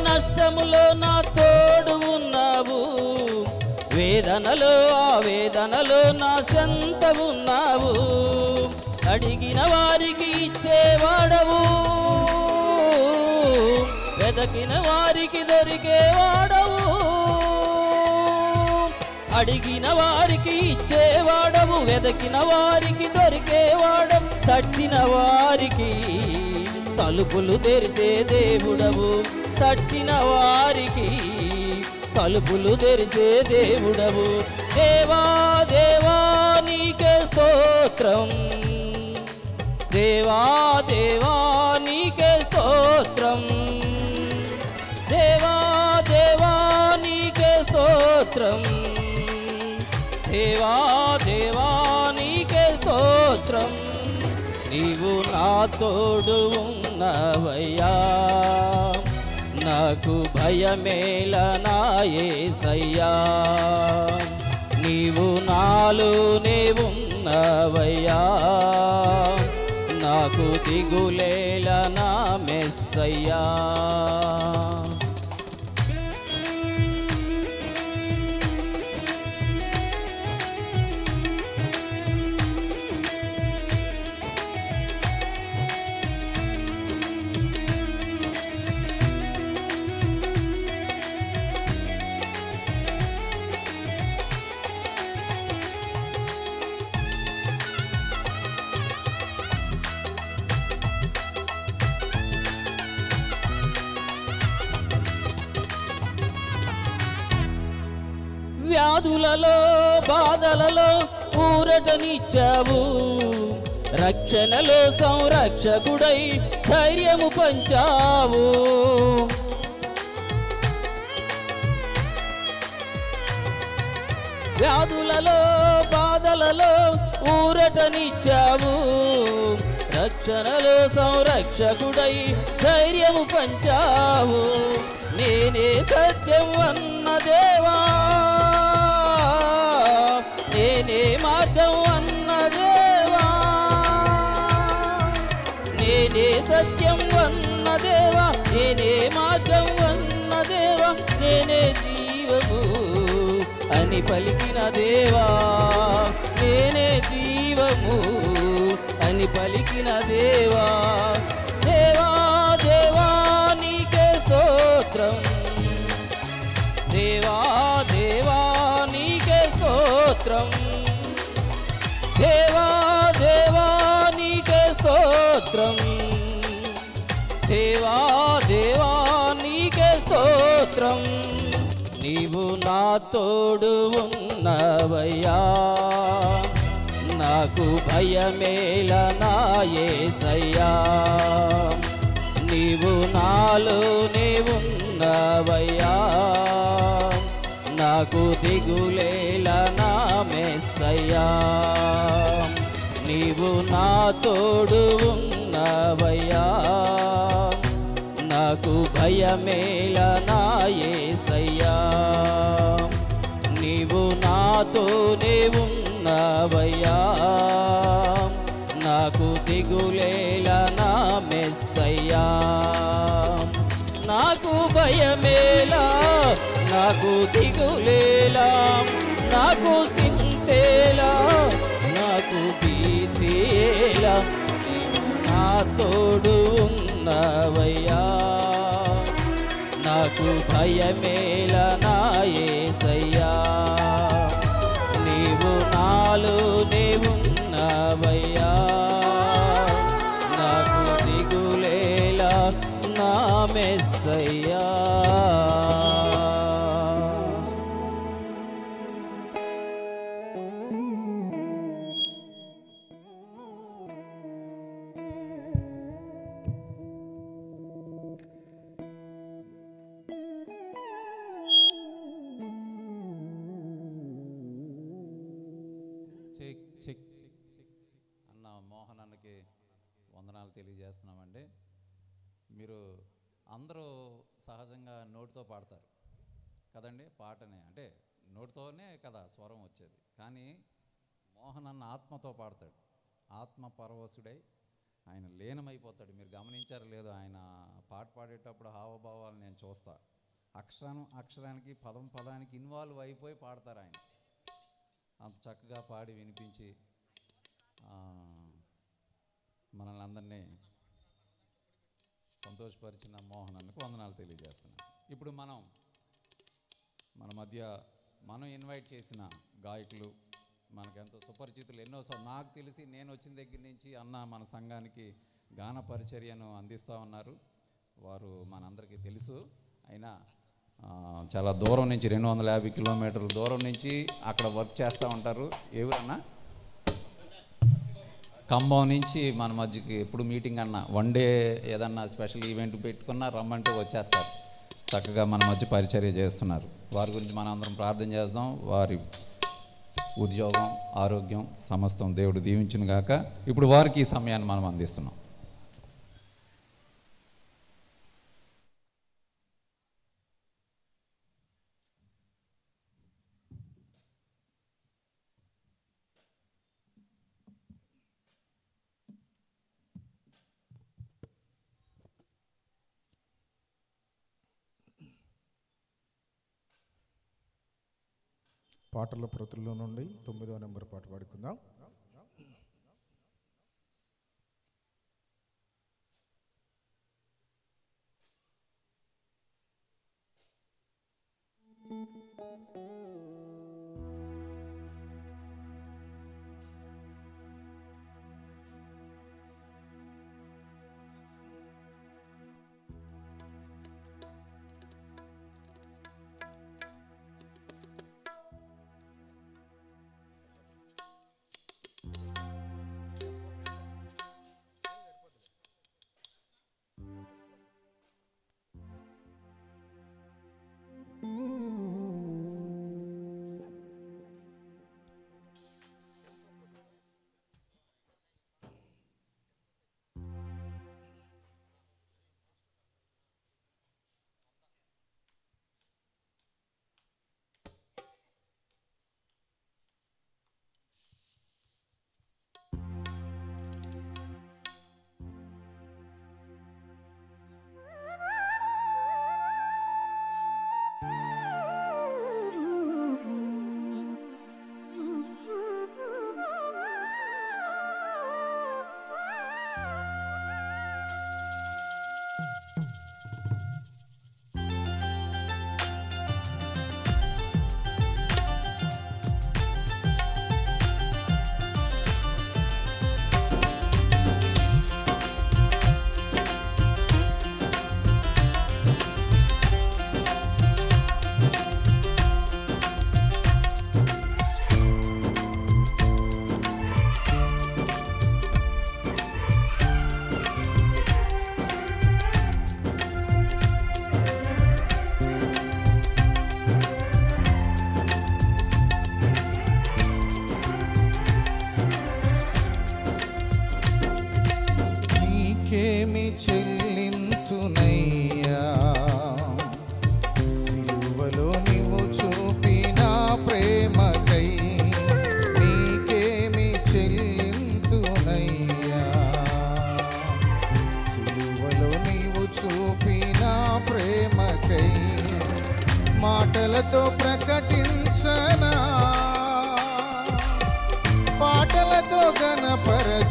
Speaker 1: నష్టములో నా తోడు ఉన్నావు, వేదనలో ఆ వేదనలో నా చెంత ఉన్నావు. అడిగిన వారికి ఇచ్చేవాడవు, వెదకిన వారికి దొరికేవాడవు. అడిగిన వారికి ఇచ్చేవాడవు, వెదకిన వారికి దొరికేవాడవు. తట్టిన వారికి తలుపులు తెరిసే దేవుడవు, తట్టిన వారికి తలుపులు తెరిసే దేవుడవు. దేవా దేవా నీకే స్తోత్రం, దేవా దేవా నీకే స్తోత్రం, దేవా దేవా నీకే స్తోత్రం, దేవా దేవా నీకే స్తోత్రం. నీవు నా తోడు ఉన్నవయ్యా, నాకు భయమేలా నా యేసయ్యా. నీవు నాలోనే ఉన్నవయ్యా, నాకు దిగులేలా నా మెస్సయ్యా. వ్యాధులలో బాధలలో ఊరటనిచ్చావు, రక్షణలో సంరక్షకుడై ధైర్యము పంచావు. వ్యాధులలో బాధలలో ఊరటనిచ్చావు, రక్షణలో సంరక్షకుడై ధైర్యము పంచావు. నేనే సత్యం అన్న దేవా, నేనే మార్గం అన్న దేవా, నేనే సత్యం అన్న దేవా, నేనే మార్గం అన్న దేవా, నేనే జీవము అని పలికిన దేవా, నేనే జీవము అని పలికిన దేవా. దేవా దేవా నీకే స్తోత్రం, దేవా దేవా నీకే స్తోత్రం, దేవా దేవా నీకే స్తోత్రం, దేవా దేవా నీకే స్తోత్రం. నీవు నా తోడు ఉన్నవయ్యా, నాకు భయమేలా నా యేసయ్యా. నీవు నాలోనే ఉన్నవయ్యా, నాకు దిగులేలా నా మెస్సయ్యా. నీవు నా తోడు ఉన్నవయ్యా, నాకు భయమేలా నా యేసయ్యా. నాతోనే ఉన్నవయ్యా, నాకు దిగులేలా నా మెస్సయ్యా. నాకు భయమేలా, నాకు దిగులేలా, నాకు సింతేలా, నాకు భీతియేలా, నా తోడు ఉన్నవయ్యా. నాకు భయమేలా నా యేసయ్యా, నీవు నాలోనే ఉన్నవయ్యా. నాకు దిగులేలా నా మెస్సయ్యా.
Speaker 3: అన్న మోహన్ అన్నకి వందనాలు తెలియజేస్తున్నామండి. మీరు అందరూ సహజంగా నోటితో పాడతారు కదండి, పాటనే అంటే నోటితోనే కదా స్వరం వచ్చేది. కానీ మోహన్ అన్న ఆత్మతో పాడతాడు, ఆత్మ పరవశుడై ఆయన లీనమైపోతాడు. మీరు గమనించారు లేదో, ఆయన పాట పాడేటప్పుడు హావభావాలు నేను చూస్తా, అక్షరానికి పదం పదానికి ఇన్వాల్వ్ అయిపోయి పాడతారు ఆయన. అంత చక్కగా పాడి వినిపించి మనల్ని అందరినీ సంతోషపరిచిన మోహన్ అన్నకు వందనాలు తెలియజేస్తున్నాను. ఇప్పుడు మన మధ్య మనం ఇన్వైట్ చేసిన గాయకులు మనకెంతో సుపరిచితులు, ఎన్నోసార్లు నాకు తెలిసి నేను వచ్చిన దగ్గర నుంచి అన్న మన సంఘానికి గాన పరిచర్యను అందిస్తూ ఉన్నారు. వారు మనందరికీ తెలుసు, అయినా చాలా దూరం నుంచి 250 కిలోమీటర్ల దూరం నుంచి అక్కడ వర్క్ చేస్తూ ఉంటారు. ఎవరన్నా ఖమ్మం నుంచి మన మధ్యకి ఎప్పుడు మీటింగ్ అన్నా, వన్ డే ఏదన్నా స్పెషల్ ఈవెంట్ పెట్టుకున్నా రమ్మంటే వచ్చేస్తారు, చక్కగా మన మధ్య పరిచర్య చేస్తున్నారు. వారి గురించి మనం అందరం ప్రార్థన చేద్దాం. వారి ఉద్యోగం, ఆరోగ్యం సమస్తం దేవుడు దీవించును గాక. ఇప్పుడు వారికి ఈ సమయాన్ని మనం అందిస్తున్నాం.
Speaker 5: పాటల ప్రతుల్లో నుండి 9వ నెంబర్ పాట పాడుకుందాం. చెల్లింతునయ్యా సిలువలో నీవు చూపిన ప్రేమకై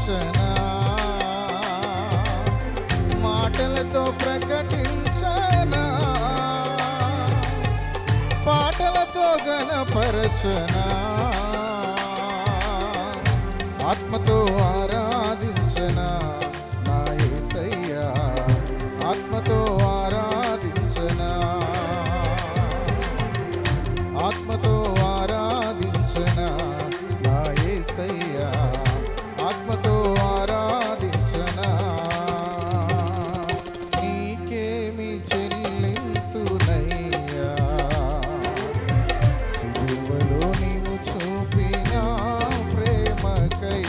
Speaker 5: గణపరచనా, మాటలతో ప్రకటించనా, పాటలతో గణపరచనా, ఆత్మతో ఆరాధించనా నా యేసయ్యా, ఆత్మతో ఆరాధించనా, ఆత్మతో ఆరాధించనా నా యేసయ్యా, ఆత్మతో ఆరాధించనా, నీకేమి చెల్లింతునయ్యా, సిలువలో నీవు చూపిన ప్రేమకై.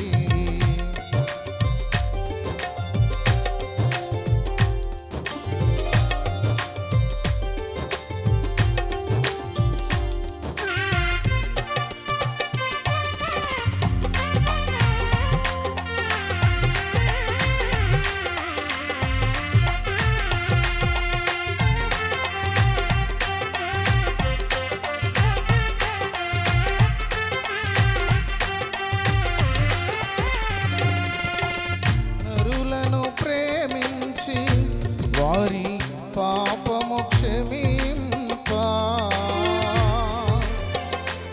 Speaker 5: నరులను ప్రేమించి వారి పాపము క్షమింప,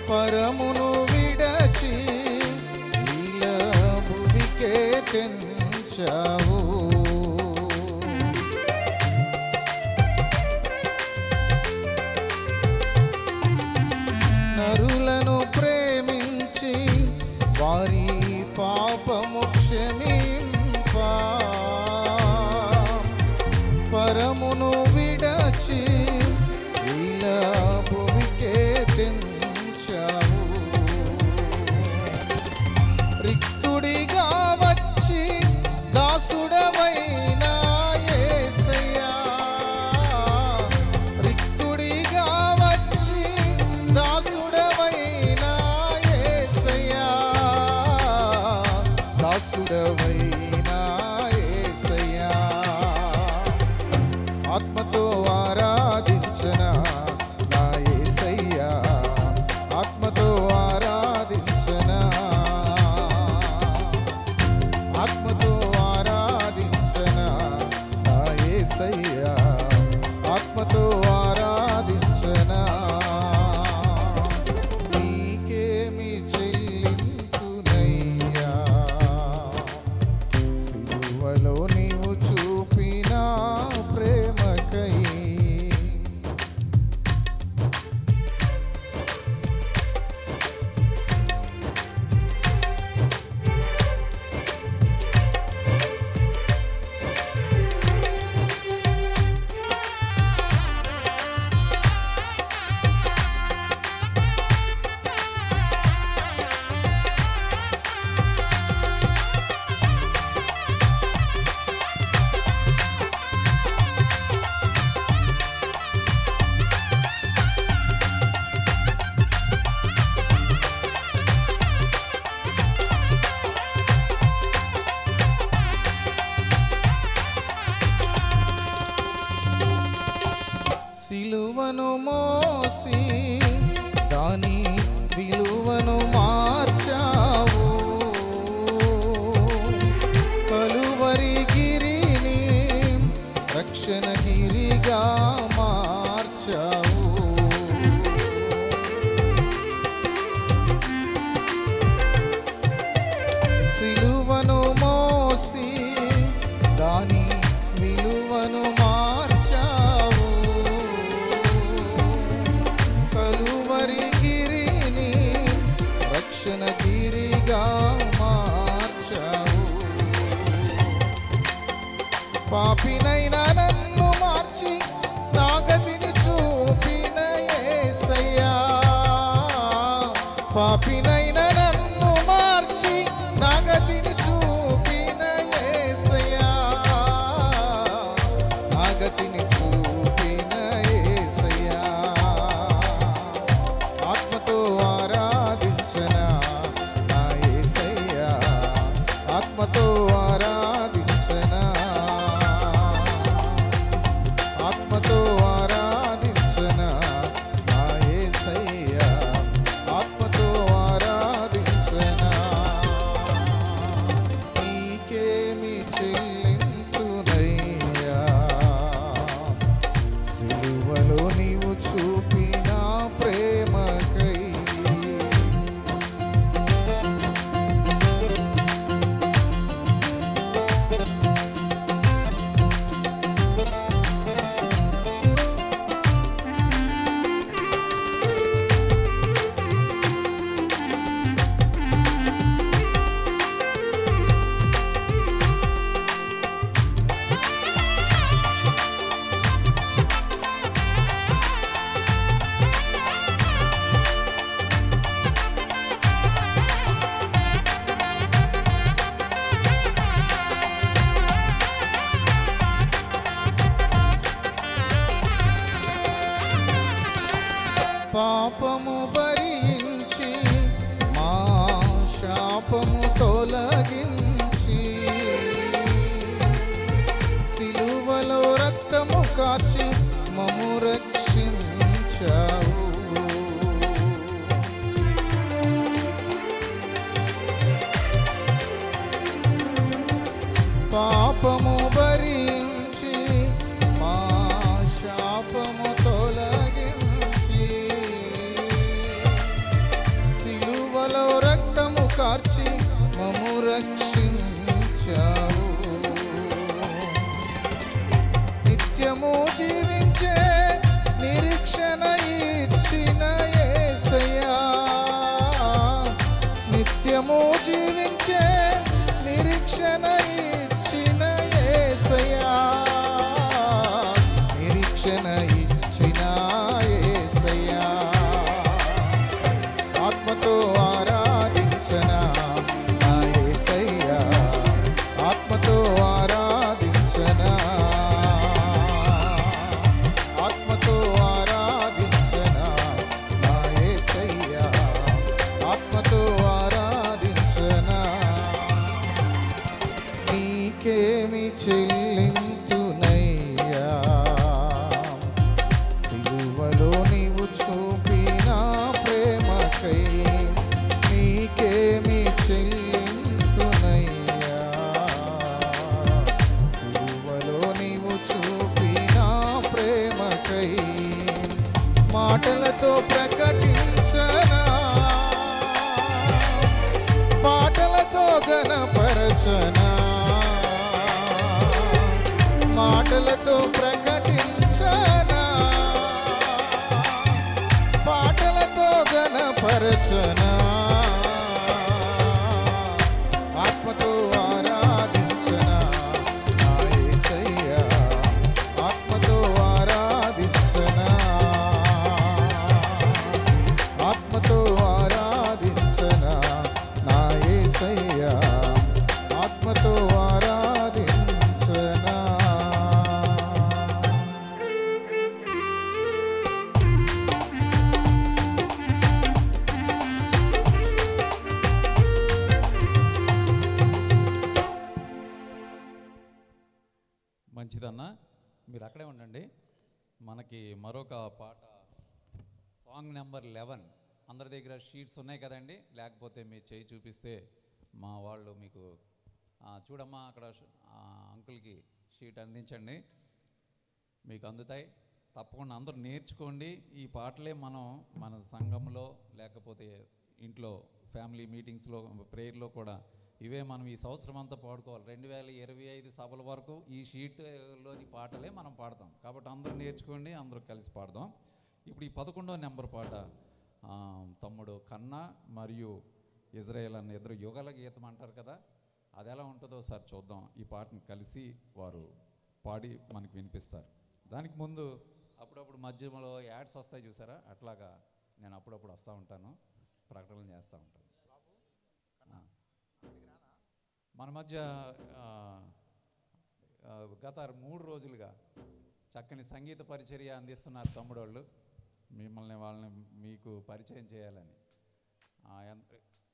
Speaker 5: పరమును విడచి ఇలా భువికే తెంచావు. నరులను ప్రేమించి వారి పాపము క్షమింప, పరమును విడచి ఇలా భువికే తెంచావు. రిక్తుడిగా వచ్చి దాసుడవైనా యేసయ్యా, రిక్తుడిగా వచ్చి దాసుడవైనా యేసయ్యా, దాసుడవైనా యేసయ్యా, ఆత్మతో ఆరాధించనా నా యేసయ్యా, ఆత్మతో ఆరాధించనా, ఆత్మతో ఆరాధించనా నా యేసయ్యా, ఆత్మతో ఆరాధించనా, నీకేమి చెల్లింతునయ్యా, సిలువలో నీవు చూపిన ప్రేమకై. సిలువను మోసి దాని విలువను మార్చావు, కలువరి గిరిని రక్షణ గిరిగా మార్చావు. సిలువను మోసి దాని విలువను మార్చావు, కలువరి గిరిని రక్షణ గిరిగా మార్చావు. పాపినైనా నన్ను మార్చి నాగతిని చూపిన యేసయ్యా, పాపినైనా నన్ను మార్చి నాగతిని చూపిన యేసయ్యా, నాగతిని చూపిన యేసయ్యా, ఆత్మతో ఆరాధించనా నా యేసయ్యా, ఆత్మతో ఆరాధించనా, కాచి మమ్ము రక్షించావు. పాపము భరించి మా శాపము తొలగించి సిలువలో రక్తము కార్చి మమ్ము రక్షించావు. నిత్యము జీవించే నిరీక్షణ ఇచ్చిన యేసయ్యా, నిత్యము జీవించే నిరీక్షణ ఇచ్చిన యేసయ్యా, నిరీక్షణ ఇచ్చిన యేసయ్యా. ఆత్మతో ఆరాధించనా నా యేసయ్యా, ఆత్మతో ఆరాధించనా, ఆత్మతో ఆరాధించనా నా యేసయ్యా, ఆత్మతో ఆరాధించనా. నీకేమి చెల్లింతునయ్యా, సిలువలో నీవు చూపిన ప్రేమకై. నీకేమి చెల్లింతునయ్యా, సిలువలో నీవు చూపిన ప్రేమకై. మాటలతో ప్రకటించనా, పాటలతో ఘనపరచనా, మాటలతో ప్రకటించనా, పాటలతో ఘనపరచనా. ఆత్మతో ఆరాధించనా నా యేసయ్యా, ఆత్మతో ఆరాధించనా, ఆత్మతో ఆరాధించనా నా యేసయ్యా, ఆత్మతో ఆరాధించనా.
Speaker 3: మంచిదన్నా, మీరు అక్కడే ఉండండి. మనకి మరొక పాట, సాంగ్ నెంబర్ 11. అందరి దగ్గర షీట్స్ ఉన్నాయి కదండి, లేకపోతే మీరు చేయి చూపిస్తే మా వాళ్ళు మీకు చూడమ్మా అక్కడ అంకుల్కి షీట్ అందించండి, మీకు అందుతాయి. తప్పకుండా అందరూ నేర్చుకోండి. ఈ పాటలే మనం మన సంఘంలో లేకపోతే ఇంట్లో ఫ్యామిలీ మీటింగ్స్లో ప్రేయర్లో కూడా ఇవే మనం ఈ సంవత్సరం అంతా పాడుకోవాలి. 2025 సభల వరకు ఈ షీట్లోని పాటలే మనం పాడతాం. కాబట్టి అందరూ నేర్చుకోండి, అందరూ కలిసి పాడదాం. ఇప్పుడు ఈ 11వ నెంబర్ పాట తమ్ముడు కన్నా మరియు ఇజ్రాయేల్ అన్న ఇద్దరు యుగల గీతం అంటారు కదా, అది ఎలా ఉంటుందో ఒకసారి చూద్దాం. ఈ పాటను కలిసి వారు పాడి మనకు వినిపిస్తారు. దానికి ముందు అప్పుడప్పుడు మధ్యలో యాడ్స్ వస్తాయి చూసారా, అట్లాగా నేను అప్పుడప్పుడు వస్తూ ఉంటాను, ప్రకటనలు చేస్తూ ఉంటాను. మన మధ్య గత 3 రోజులుగా చక్కని సంగీత పరిచర్య అందిస్తున్నారు తమ్ముడోళ్ళు. మిమ్మల్ని వాళ్ళని మీకు పరిచయం చేయాలని.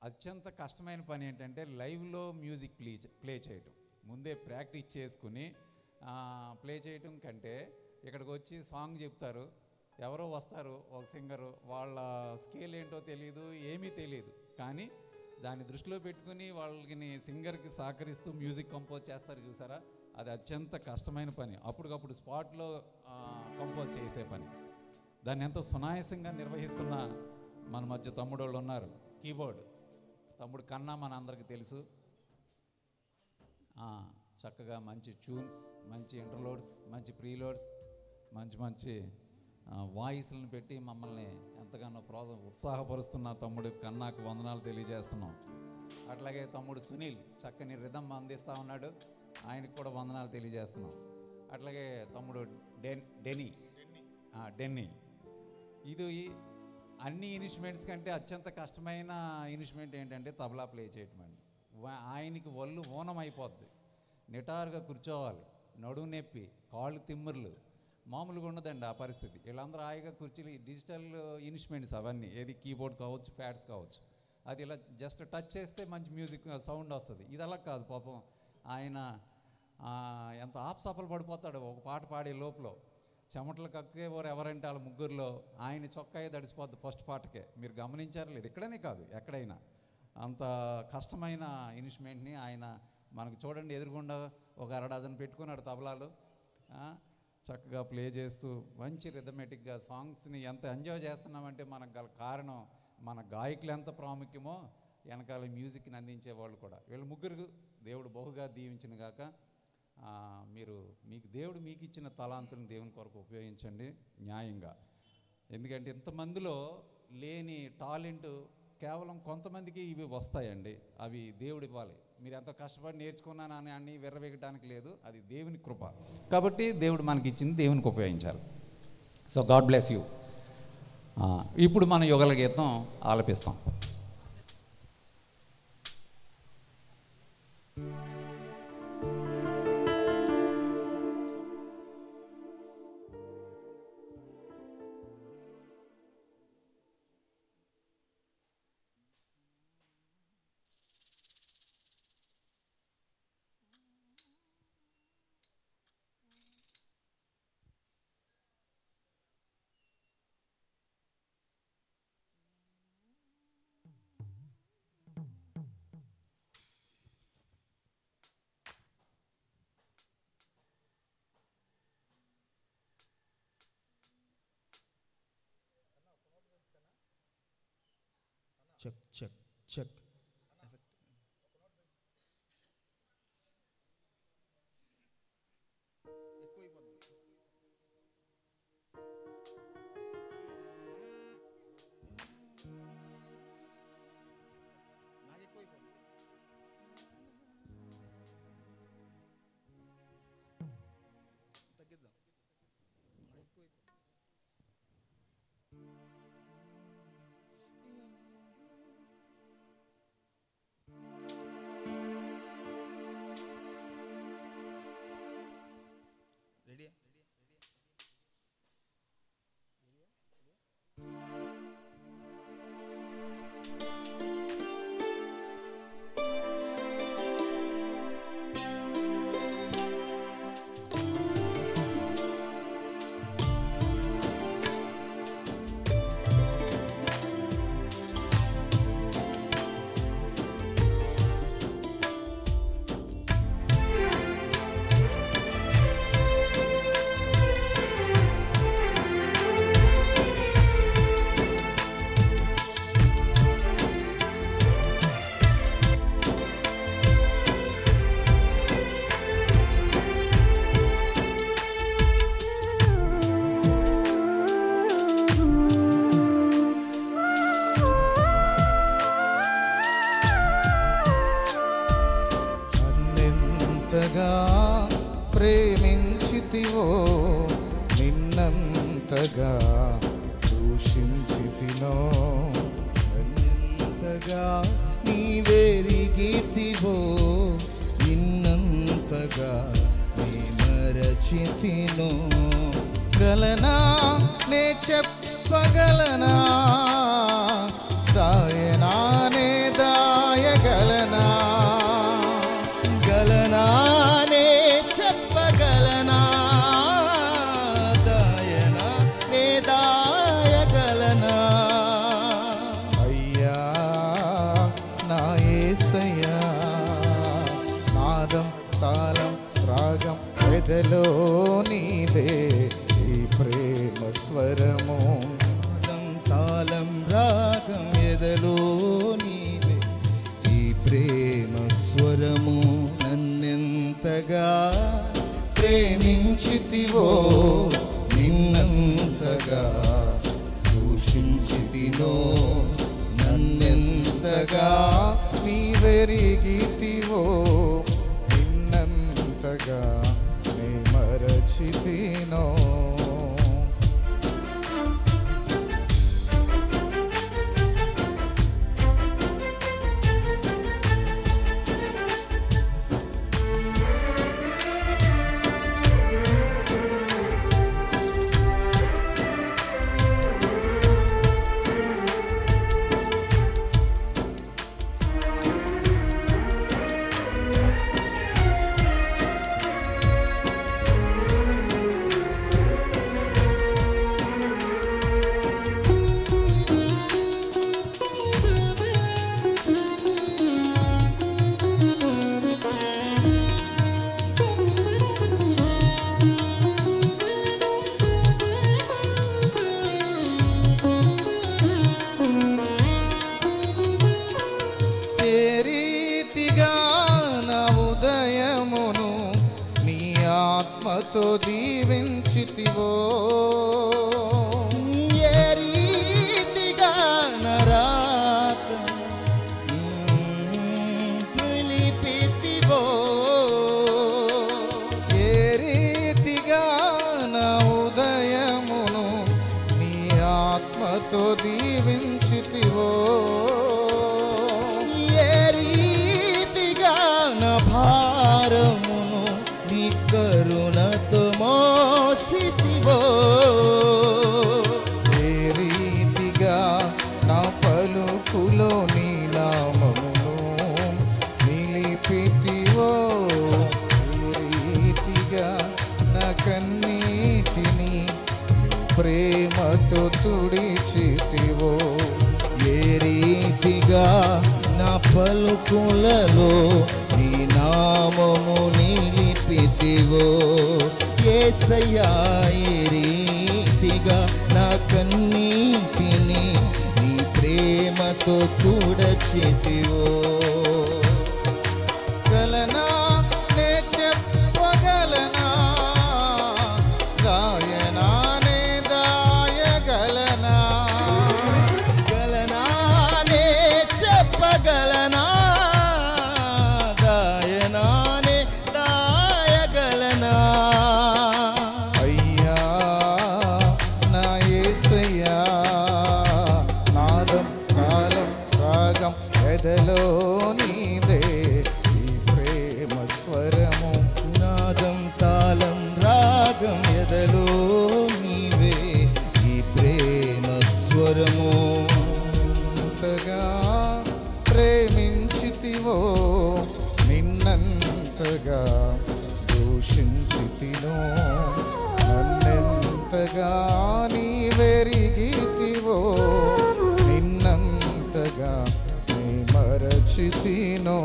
Speaker 3: అత్యంత కష్టమైన పని ఏంటంటే లైవ్లో మ్యూజిక్ ప్లే చేయటం. ముందే ప్రాక్టీస్ చేసుకుని ప్లే చేయటం కంటే ఇక్కడికి వచ్చి సాంగ్ చెప్తారు, ఎవరో వస్తారు ఒక సింగరు, వాళ్ళ స్కేల్ ఏంటో తెలియదు, ఏమీ తెలియదు, కానీ దాన్ని దృష్టిలో పెట్టుకుని వాళ్ళకి సింగర్కి సహకరిస్తూ మ్యూజిక్ కంపోజ్ చేస్తారు చూసారా, అది అత్యంత కష్టమైన పని. అప్పటికప్పుడు స్పాట్లో కంపోజ్ చేసే పని. దాన్ని ఎంతో సునాయాసంగా నిర్వహిస్తున్న మన మధ్య తమ్ముడోళ్ళు ఉన్నారు. కీబోర్డ్ తమ్ముడు కన్నా మన అందరికీ తెలుసు. చక్కగా మంచి ట్యూన్స్, మంచి ఇంటర్లోడ్స్, మంచి ప్రీలోడ్స్, మంచి మంచి వాయిస్లను పెట్టి మమ్మల్ని ఎంతగానో ఉత్సాహపరుస్తున్న తమ్ముడు కన్నాకు వందనాలు తెలియజేస్తున్నాం. అట్లాగే తమ్ముడు సునీల్ చక్కని రిథమ్ అందిస్తూ ఉన్నాడు, ఆయనకు కూడా వందనాలు తెలియజేస్తున్నాం. అట్లాగే తమ్ముడు డెన్నీ. ఇది అన్ని ఇన్స్ట్రుమెంట్స్ కంటే అత్యంత కష్టమైన ఇన్స్ట్రుమెంట్ ఏంటంటే తబలా ప్లే చేయటం అండి. ఆయనకి ఒళ్ళు ఊనం అయిపోద్ది, నిటారుగా కూర్చోవాలి, నడుము నొప్పి, కాళ్ళు తిమ్ముర్లు, మామూలుగా ఉండదండి ఆ పరిస్థితి. వీళ్ళందరూ హాయిగా కూర్చుని డిజిటల్ ఇన్స్ట్రుమెంట్స్ అవన్నీ, ఏది కీబోర్డ్ కావచ్చు, ప్యాడ్స్ కావచ్చు, అది ఇలా జస్ట్ టచ్ చేస్తే మంచి మ్యూజిక్ సౌండ్ వస్తుంది. ఇది అలా కాదు. పాపం ఆయన ఎంత ఆప్సఫలు పడిపోతాడు ఒక పాట పాడే లోపల. చెమటలు కక్కేవారు ఎవరంటే వాళ్ళ ముగ్గురులో ఆయన చొక్కాయే తడిసిపోద్ది ఫస్ట్ పాటకే. మీరు గమనించారు లేదు? ఇక్కడనే కాదు, ఎక్కడైనా అంత కష్టమైన ఇన్స్ట్రుమెంట్ని ఆయన మనకు చూడండి ఎదురుగుండా ఒక 1/2 డజన్ పెట్టుకున్నాడు తబలాలు, చక్కగా ప్లే చేస్తూ మంచి రిథమెటిక్గా సాంగ్స్ని ఎంత ఎంజాయ్ చేస్తున్నామంటే మనకు గల కారణం మన గాయకులు ఎంత ప్రాముఖ్యమో వెనకాల మ్యూజిక్ని అందించే వాళ్ళు కూడా. వీళ్ళు ముగ్గురు దేవుడు బహుగా దీవించిన గాక. మీకు దేవుడు మీకు ఇచ్చిన తలాంతులను దేవుని కొరకు ఉపయోగించండి న్యాయంగా. ఎందుకంటే ఇంతమందిలో లేని టాలెంట్ కేవలం కొంతమందికి ఇవి వస్తాయండి. అవి దేవుడు ఇవ్వాలి. మీరు ఎంత కష్టపడి నేర్చుకున్నానని అన్ని విర్రవేయడానికి లేదు, అది దేవుని కృప. కాబట్టి దేవుడు మనకి ఇచ్చింది దేవునికి ఉపయోగించాలి. So God bless you. ఇప్పుడు మన యుగల గీతం ఆలపిస్తాం.
Speaker 5: Check check check. ప్రేమించితివో నిన్నంతగా దూషించితినో నిన్నంతగా నీవెరిగితివో నిన్నంతగా నీ మరచితినో గలనా నే చెప్పగలనా దాయనా నే దాయగలనా గలనా నే చెప్పగలనా దాయనా నే దాయగలనా అయ్యా నా యేసయ్యా నాదం తాళం రాగం ఎదలో నీదే ఈ ప్రేమ స్వరము నాదం తాళం రాగం ఎదలో నీదే ఈ ప్రేమ స్వరము నన్నెంతగా ప్రేమించితివో నిన్నంతగా దూషించితినో నన్నెంతగా నీవెరిగితివో నిన్నంతగా నే మరచితినో ఆత్మతో దీవించితివో
Speaker 6: ఏ రీతిగా నరాత నిలిపితివో
Speaker 5: ఏ రీతిగా నా ఉదయమును నీ ఆత్మతో దీవించితివో
Speaker 6: ఏ రీతిగా నా భారమును నీ కరుణతో మోసితివో
Speaker 5: ఏ రీతిగా నా పలుకులో నీ నామమును నిలిపితివో ఏ రీతిగా నా కన్నీటిని నీ ప్రేమతో తుడిచితివో
Speaker 6: ఏ రీతిగా నా పలుకులలో నీ నామము నిలిపితివో యేసయ్యా ఏ రీతిగా నా కన్నీటిని నీ ప్రేమతో తుడచితివో
Speaker 5: గలనా నే చెప్పగలనా గాయనానే దాయగలనా
Speaker 6: గలనానే చెప్పగలనా దాయనానే దాయగలనా
Speaker 5: అయ్యా నా యేసయ్యా నాదం కాలం రాగం ఎదలో నీదే ఈ ప్రేమ స్వరము
Speaker 6: నాదం తాళం రాగం ఎదలో నీవే ఈ ప్రేమ స్వరము
Speaker 5: ఎంతగా ప్రేమించితివో నిన్నంతగా దూషించితినో నన్నెంతగా నీవెరిగితివో నిన్నంతగా నీ మరచితినో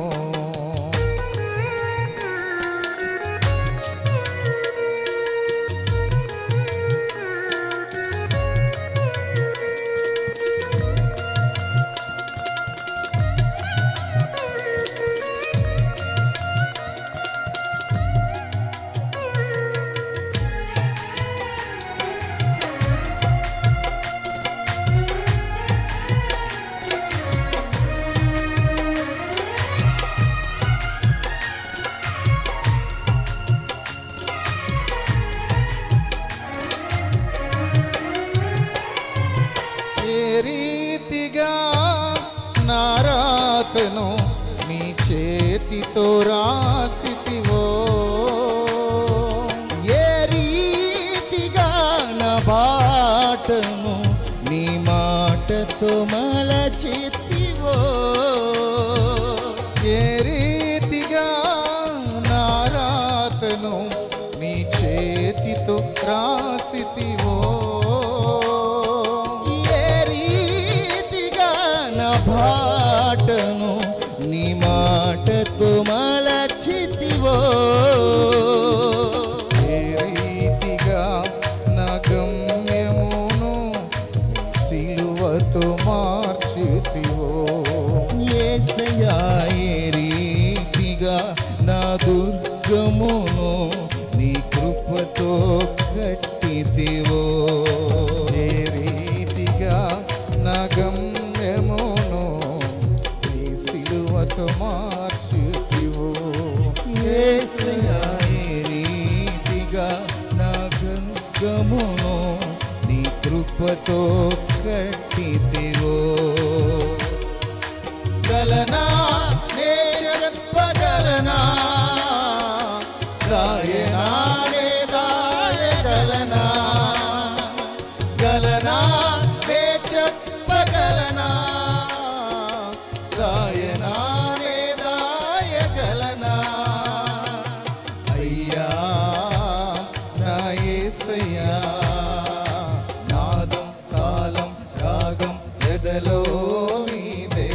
Speaker 5: ఏ రీతిగా నా రాతను నీ చేతితో రాసితివో
Speaker 6: ఏ రీతిగా నా బాటను నీ మాటతో మలచితివో
Speaker 5: ఏ రీతిగా నా రాతను నీ చేతితో రాసితివో
Speaker 6: ఏ రీతిగా నా బాటను నీ మాటతో మలచితివో
Speaker 5: ఏ రీతిగా నా గమ్యమును నీ సిలువతో మార్చితివో
Speaker 6: యేసయ్యా ఏ రీతిగా నా దుర్గమును నీ కృపతో కట్టితివో
Speaker 5: ఏ రీతిగా నా గమ్యమును నీ సిలువతో మార్చితివో
Speaker 6: యేసయ్యా ఏ రీతిగా నా దుర్గమును నీ కృపతో కట్టితివో గలనా నే చెప్పగలనా రాయనానే దాయగలనా గలనా నే చెప్పగలనా రాయనానే దాయగలనా
Speaker 5: అయ్యా నా యేసయ్యా నాదం తాళం రాగం ఎదలో నీదే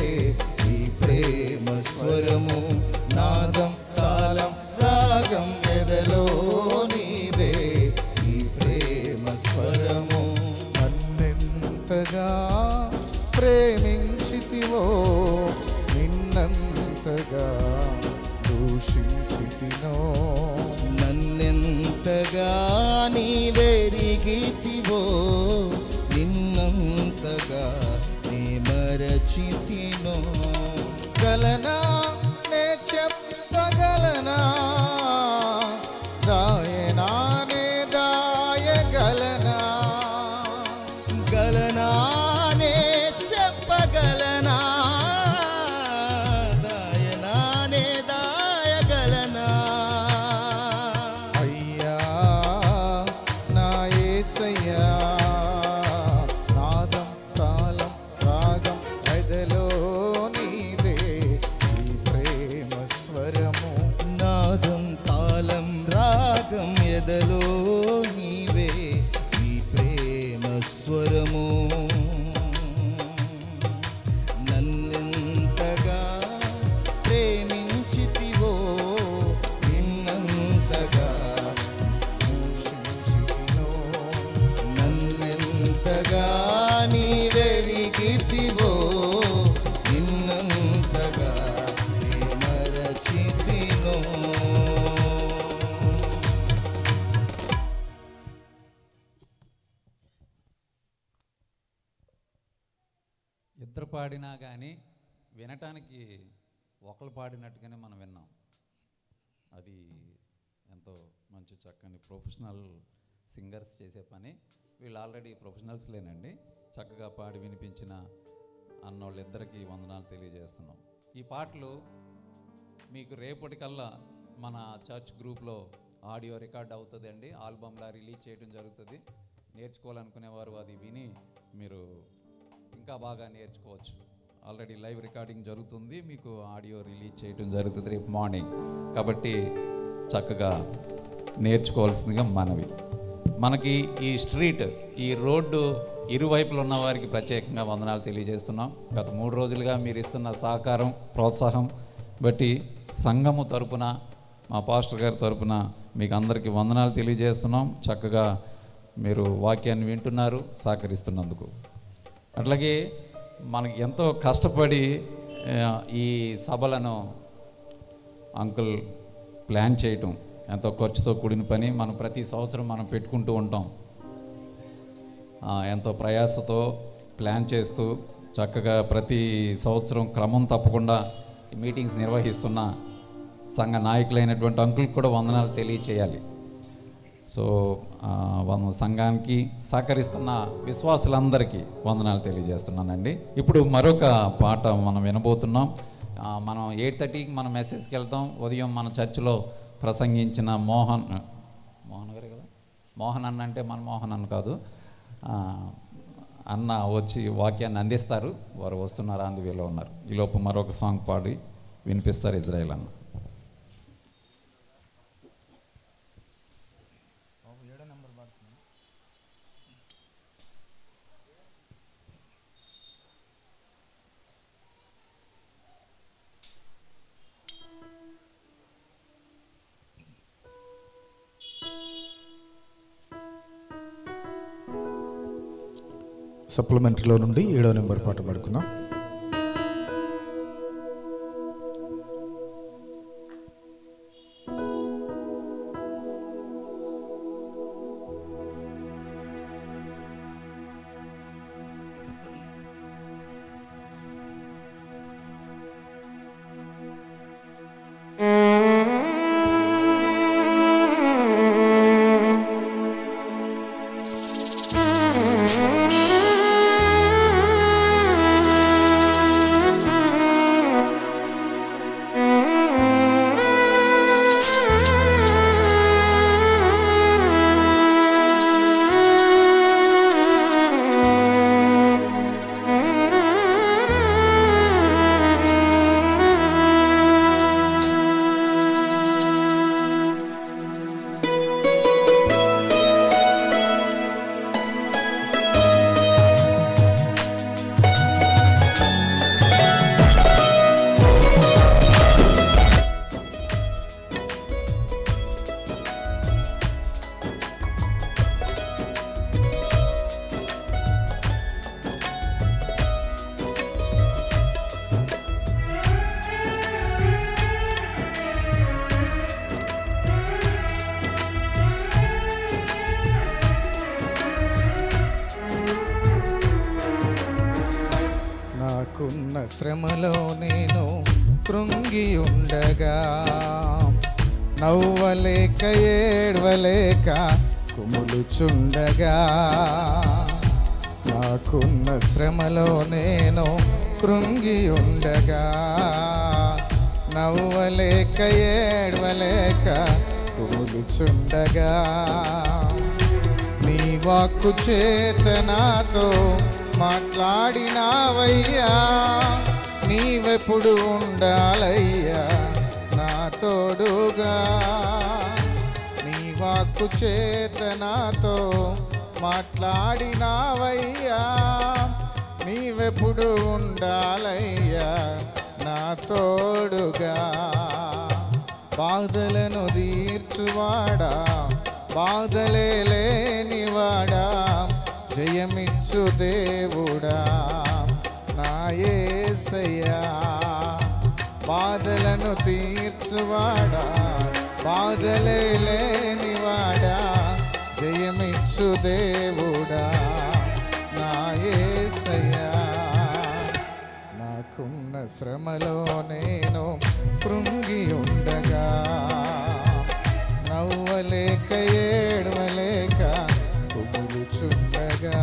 Speaker 5: ఈ ప్రేమ స్వరము నాదం తాళం రాగం ఎదలో నీదే ఈ ప్రేమ స్వరము నన్నెంతగా ప్రేమించితివో నిన్నంతగా దూషించితినో నన్నెంతగా నీవెరిగితివో నిన్నంతగా నీ మరచితినో గలనా నే చెప్పగలనా దాయనా నే దాయగలనా గలనా నే చెప్పగలనా దాయనా నే దాయగలనా అయ్యా నా యేసయ్యా నాదం తాళం రాగం ఎదలో నీదే ఈ ప్రేమ స్వరము నాదం తాళం రాగం ఎదలో నీవే ఈ ప్రేమ స్వరము నన్నెంతగా ప్రేమించితివో నిన్నంతగా దూషించితినో నన్నెంతగా నీవెరిగితివో నిన్నంతగా నీ మరచితినో
Speaker 3: ఇద్దరు పాడినా కానీ వినటానికి ఒకరు పాడినట్టుగానే మనం విన్నాం. అది ఎంతో మంచి చక్కని ప్రొఫెషనల్ సింగర్స్ చేసే పని. వీళ్ళు ఆల్రెడీ ప్రొఫెషనల్స్లేనండి. చక్కగా పాడి వినిపించిన అన్నోళ్ళిద్దరికీ వందనాలు తెలియజేస్తున్నాం. ఈ పాటలు మీకు రేపటికల్లా మన చర్చ్ గ్రూప్లో ఆడియో రికార్డ్ అవుతుందండి. ఆల్బమ్లా రిలీజ్ చేయడం జరుగుతుంది. నేర్చుకోవాలనుకునేవారు అది విని మీరు ఇంకా బాగా నేర్చుకోవచ్చు. ఆల్రెడీ లైవ్ రికార్డింగ్ జరుగుతుంది, మీకు ఆడియో రిలీజ్ చేయడం జరుగుతుంది రేపు మార్నింగ్. కాబట్టి చక్కగా నేర్చుకోవాల్సిందిగా మనవి. మనకి ఈ స్ట్రీట్, ఈ రోడ్డు ఇరువైపులు ఉన్న వారికి ప్రత్యేకంగా వందనాలు తెలియజేస్తున్నాం. గత 3 రోజులుగా మీరు ఇస్తున్న సహకారం, ప్రోత్సాహం బట్టి సంఘము తరపున, మా పాస్టర్ గారి తరపున మీకు అందరికీ వందనాలు తెలియజేస్తున్నాం. చక్కగా మీరు వాక్యాన్ని వింటున్నారు, సహకరిస్తున్నందుకు. అట్లాగే మనకి ఎంతో కష్టపడి ఈ సభలను అంకుల్ ప్లాన్ చేయటం ఎంతో ఖర్చుతో కూడిన పని. మనం ప్రతి సంవత్సరం మనం పెట్టుకుంటూ ఉంటాం. ఎంతో ప్రయాసతో ప్లాన్ చేస్తూ చక్కగా ప్రతి సంవత్సరం క్రమం తప్పకుండా మీటింగ్స్ నిర్వహిస్తున్న సంఘ నాయకులైనటువంటి అంకుల్కి కూడా వందనాలు తెలియచేయాలి. సో సంఘానికి సహకరిస్తున్న విశ్వాసులందరికీ వందనాలు తెలియజేస్తున్నానండి. ఇప్పుడు మరొక పాట మనం వినబోతున్నాం. మనం 8:30కి మన మెసేజ్కి వెళ్తాం. ఉదయం మన చర్చిలో ప్రసంగించిన మోహన్ గారు కదా, మోహన్ అన్న అంటే మన మోహన్ అన్న కాదు, అన్న వచ్చి వాక్యాన్ని అందిస్తారు. వారు వస్తున్నారు, అందువేలో ఉన్నారు. ఈలోపు మరొక సాంగ్ పాడి వినిపిస్తారు ఇజ్రాయేల్ అన్న.
Speaker 7: సప్లిమెంటరీలో నుండి 7వ నెంబర్ పాట పాడుకుందాం.
Speaker 5: శ్రమలో నేను కృంగి ఉండగా, నవ్వలేక ఏడవలేక కుములుచుండగా, నాకున్న శ్రమలో నేను కృంగి ఉండగా, నవ్వలేక ఏడవలేక కుములుచుండగా, నీ వాక్కు చేత నాతో మాట్లాడినావయ్యా, నీవెప్పుడు ఉండాలయ్యా నా తోడుగా, నీ వాక్కు చేత నాతో మాట్లాడినావయ్యా, నీవెప్పుడు ఉండాలయ్యా నా తోడుగా. బాధలను తీర్చువాడా, బాధలే లేనివాడా, జయమిచ్చు దేవుడా నా యేసయ్యా. బాధలను తీర్చువాడా, బాధలే లేనివాడా, జయమిచ్చు దేవుడా నా యేసయ్యా. నాకున్న శ్రమలో నేను కృంగి ఉండగా, నవ్వలేక ఏడవలేక కుములుచుండగా,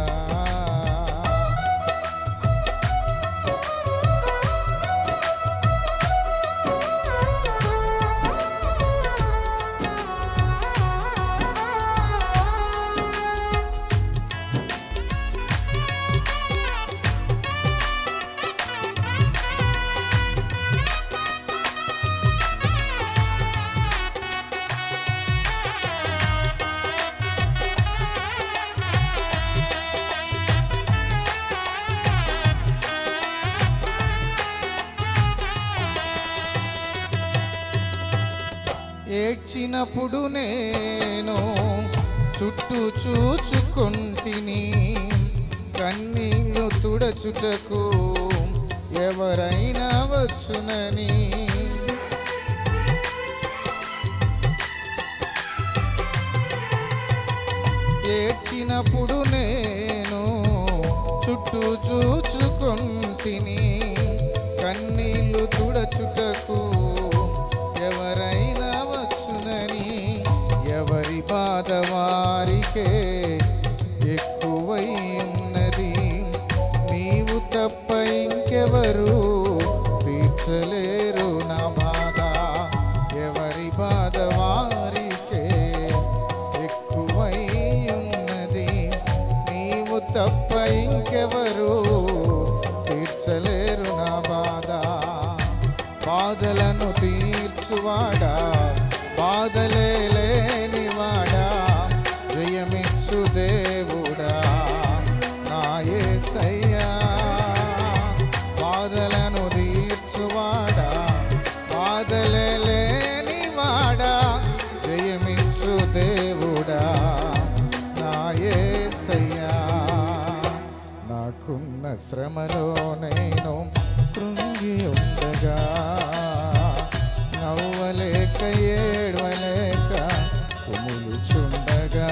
Speaker 5: ఏడ్చినప్పుడు నేను చుట్టూ చూచుకొంటిని, కన్నీళ్ళు తుడచుటకు ఎవరైనా వచ్చునని. ఏడ్చినప్పుడు నేను చుట్టూ చూచుకొంటిని, కన్నీళ్ళు తుడచుటకు ఎవరైనా వచ్చునని. ఎవరి బాధ వారికే ఎక్కువై ఉన్నది, నీవు తప్ప ఇంకెవరు తీర్చలేరు నా బాధ. ఎవరి బాధ వారికే ఎక్కువై ఉన్నది, నీవు తప్ప ఇంకెవరు తీర్చలేరు నా బాధ. బాధలను తీర్చువాడా, బాధలే లేనివాడా, జయమిచ్చు దేవుడా నా యేసయ్యా. బాధలను తీర్చువాడా, బాధలే లేనివాడా, జయమిచ్చు దేవుడా నా యేసయ్యా. నాకున్న శ్రమలో నేను కృంగి ఉండగా, నవ్వలేక ఏడవలేక కుములుచుండగా,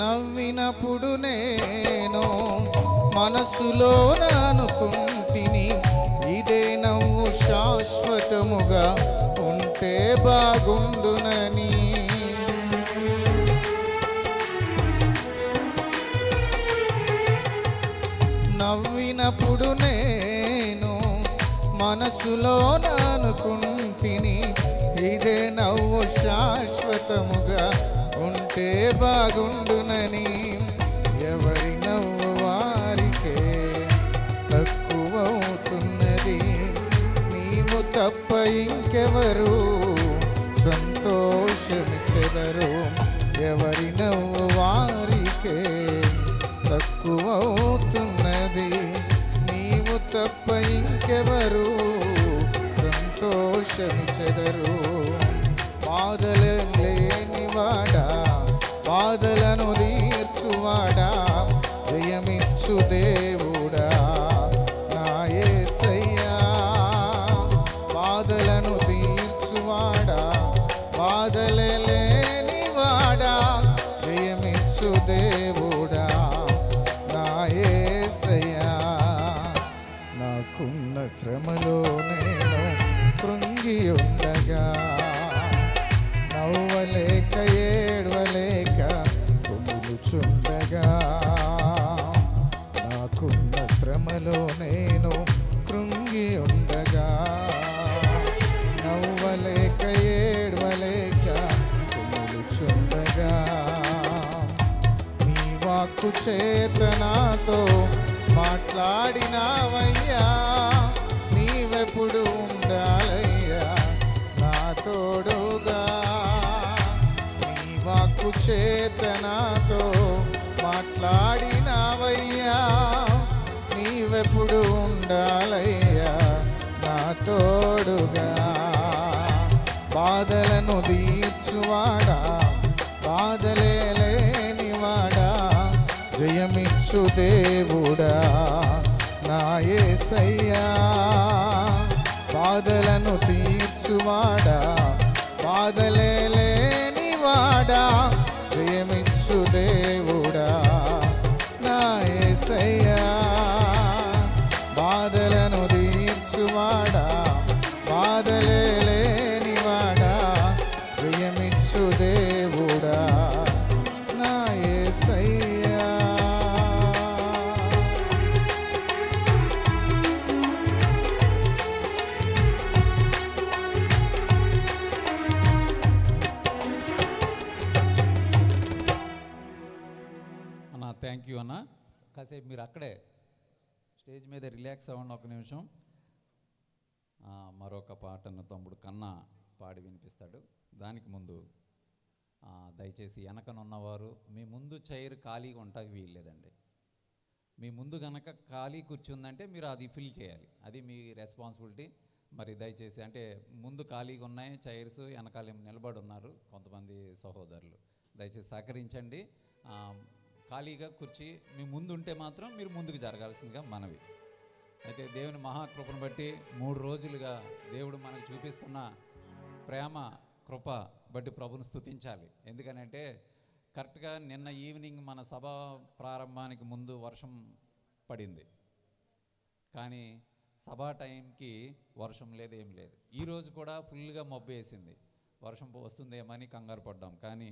Speaker 5: నవ్వినప్పుడు నేను మనసులో అనుకుంటిని, ఇదే నవ్వు శాశ్వతముగా ఉంటే బాగుండునని. నవ్వినప్పుడు నేను మనసులో అనుకుంటిని, ఇదే నవ్వు శాశ్వతముగా ఉంటే బాగుండునని. తప్ప ఇంకెవరు సంతోషమిచ్చెదరు? ఎవరి నవ్వు వారికే తక్కువవుతున్నది. నీవు తప్ప ఇంకెవరు సంతోషమిచ్చెదరు? బాధలు లేనివాడా, బాధలను తీర్చువాడా, జయమిచ్చు దేవుడా నా యేసయ్యా. బాధలను తీర్చువాడా, బాధలే లేనివాడా, జయమిచ్చు దేవుడా నా యేసయ్యా. నాకున్న శ్రమలో నేను కృంగి ఉండగా, నవ్వలేక ఏడవలేక కుమిలుచుండగా, నాకున్న శ్రమలో నేను కృంగి ఉండగా, నవ్వలేక ఏడవలేక కుమిలుచుండగా, నీ వాక్కు చేత నాతో మాట్లాడినావయ్యా. నీవెప్పుడు ఉండాలయ్యా నా తోడుగా. నీ వాక్కు చేత నాతో మాట్లాడినావయ్యా. నీవెప్పుడు ఉండాలయ్యా నా తోడుగా. బాధలను తీర్చువాడా, బాధలే లేనివాడా, జయమిచ్చు దేవుడా నా యేసయ్యా. బాధలను తీర్చువాడా, బాధలే లేనివాడా, జయమిచ్చు దేవుడా నా యేసయ్యా. బాధలను తీర్చువాడా, బాధలే లేనివాడా, జయమిచ్చు దేవుడా నా యేసయ్యా.
Speaker 3: అన్న థ్యాంక్ యూ అన్న. కాసేపు మీరు అక్కడే స్టేజ్ మీద రిలాక్స్ అవ్వండి ఒక నిమిషం. మరొక పాటను తమ్ముడు కన్నా పాడి వినిపిస్తాడు. దానికి ముందు దయచేసి వెనకనున్నవారు మీ ముందు చైర్ ఖాళీగా ఉంటాకి వీల్లేదండి. మీ ముందు కనుక ఖాళీ కూర్చుందంటే మీరు అది ఫిల్ చేయాలి, అది మీ రెస్పాన్సిబిలిటీ. మరి దయచేసి అంటే ముందు ఖాళీగా ఉన్నాయి చైర్స్, వెనకాల నిలబడి ఉన్నారు కొంతమంది సహోదరులు, దయచేసి సహకరించండి. ఖాళీగా కుర్చీ మీ ముందు ఉంటే మాత్రం మీరు ముందుకు జరగాల్సిందిగా మనవి. అయితే దేవుని మహాకృపను బట్టి 3 రోజులుగా దేవుడు మనకు చూపిస్తున్న ప్రేమ కృప బట్టి ప్రభుని స్తుతించాలి. ఎందుకనంటే కరెక్ట్గా నిన్న ఈవినింగ్ మన సభ ప్రారంభానికి ముందు వర్షం పడింది, కానీ సభా టైంకి వర్షం లేదు, ఏం లేదు. ఈరోజు కూడా ఫుల్గా మబ్బు వేసింది, వర్షం వస్తుందేమని కంగారు పడ్డాం. కానీ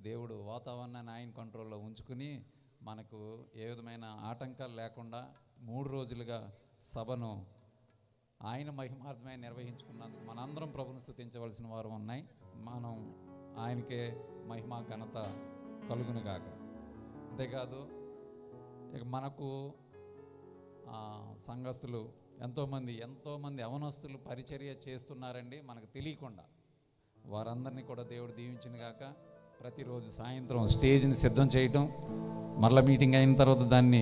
Speaker 3: దేవుడు వాతావరణాన్ని ఆయన కంట్రోల్లో ఉంచుకుని మనకు ఏ విధమైన ఆటంకాలు లేకుండా 3 రోజులుగా సభను ఆయన మహిమార్థమై నిర్వహించుకున్నందుకు మనందరం ప్రభుని స్తుతించవలసిన వారు ఉన్నాయి. మనం ఆయనకే మహిమ ఘనత కలుగునుగాక. అంతేకాదు ఇక మనకు సంఘస్థులు ఎంతోమంది అవనస్తులు పరిచర్య చేస్తున్నారండి మనకు తెలియకుండా. వారందరినీ కూడా దేవుడు దీవించినగాక. ప్రతిరోజు సాయంత్రం స్టేజ్ని సిద్ధం చేయటం, మరలా మీటింగ్ అయిన తర్వాత దాన్ని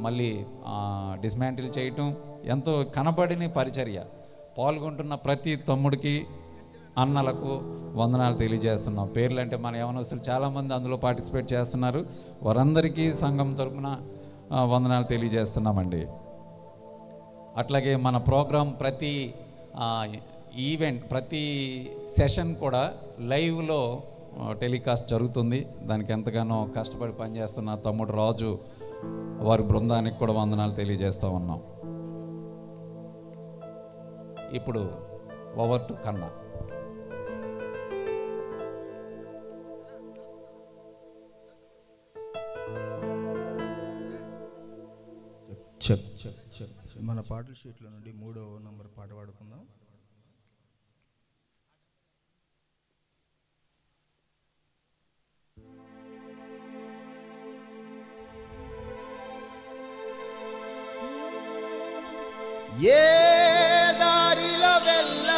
Speaker 3: మళ్ళీ డిస్మాంటిల్ చేయటం, ఎంతో కనబడిన పరిచర్య. పాల్గొంటున్న ప్రతి తమ్ముడికి అన్నలకు వందనాలు తెలియజేస్తున్నాం. పేర్లు అంటే మన యవనస్తులు చాలామంది అందులో పార్టిసిపేట్ చేస్తున్నారు, వారందరికీ సంఘం తరపున వందనాలు తెలియజేస్తున్నామండి. అట్లాగే మన ప్రోగ్రాం ప్రతి ఈవెంట్ ప్రతి సెషన్ కూడా లైవ్లో టెలికాస్ట్ జరుగుతుంది. దానికి ఎంతగానో కష్టపడి పనిచేస్తున్న తమ్ముడు రాజు వారి బృందానికి కూడా వందనాలు తెలియజేస్తూ ఉన్నాం. ఇప్పుడు ఓవర్ టు కన్నా.
Speaker 7: మన పాటల షీట్లో నుండి 3వ నంబర్ పాట పాడుకుందాం.
Speaker 6: ఏ దారిలో వెళ్ళ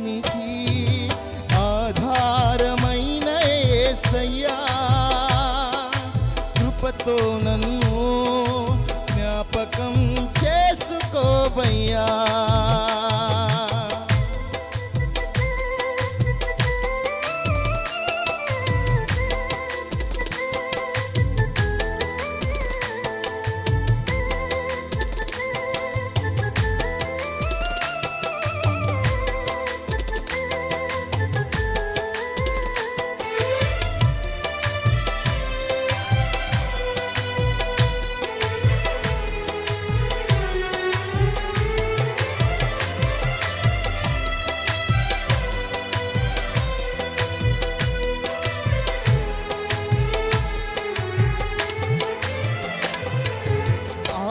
Speaker 6: సమస్తానికి ఆధారమైన యేసయ్యా, కృపతో నన్ను జ్ఞాపకం చేసుకోవయ్యా.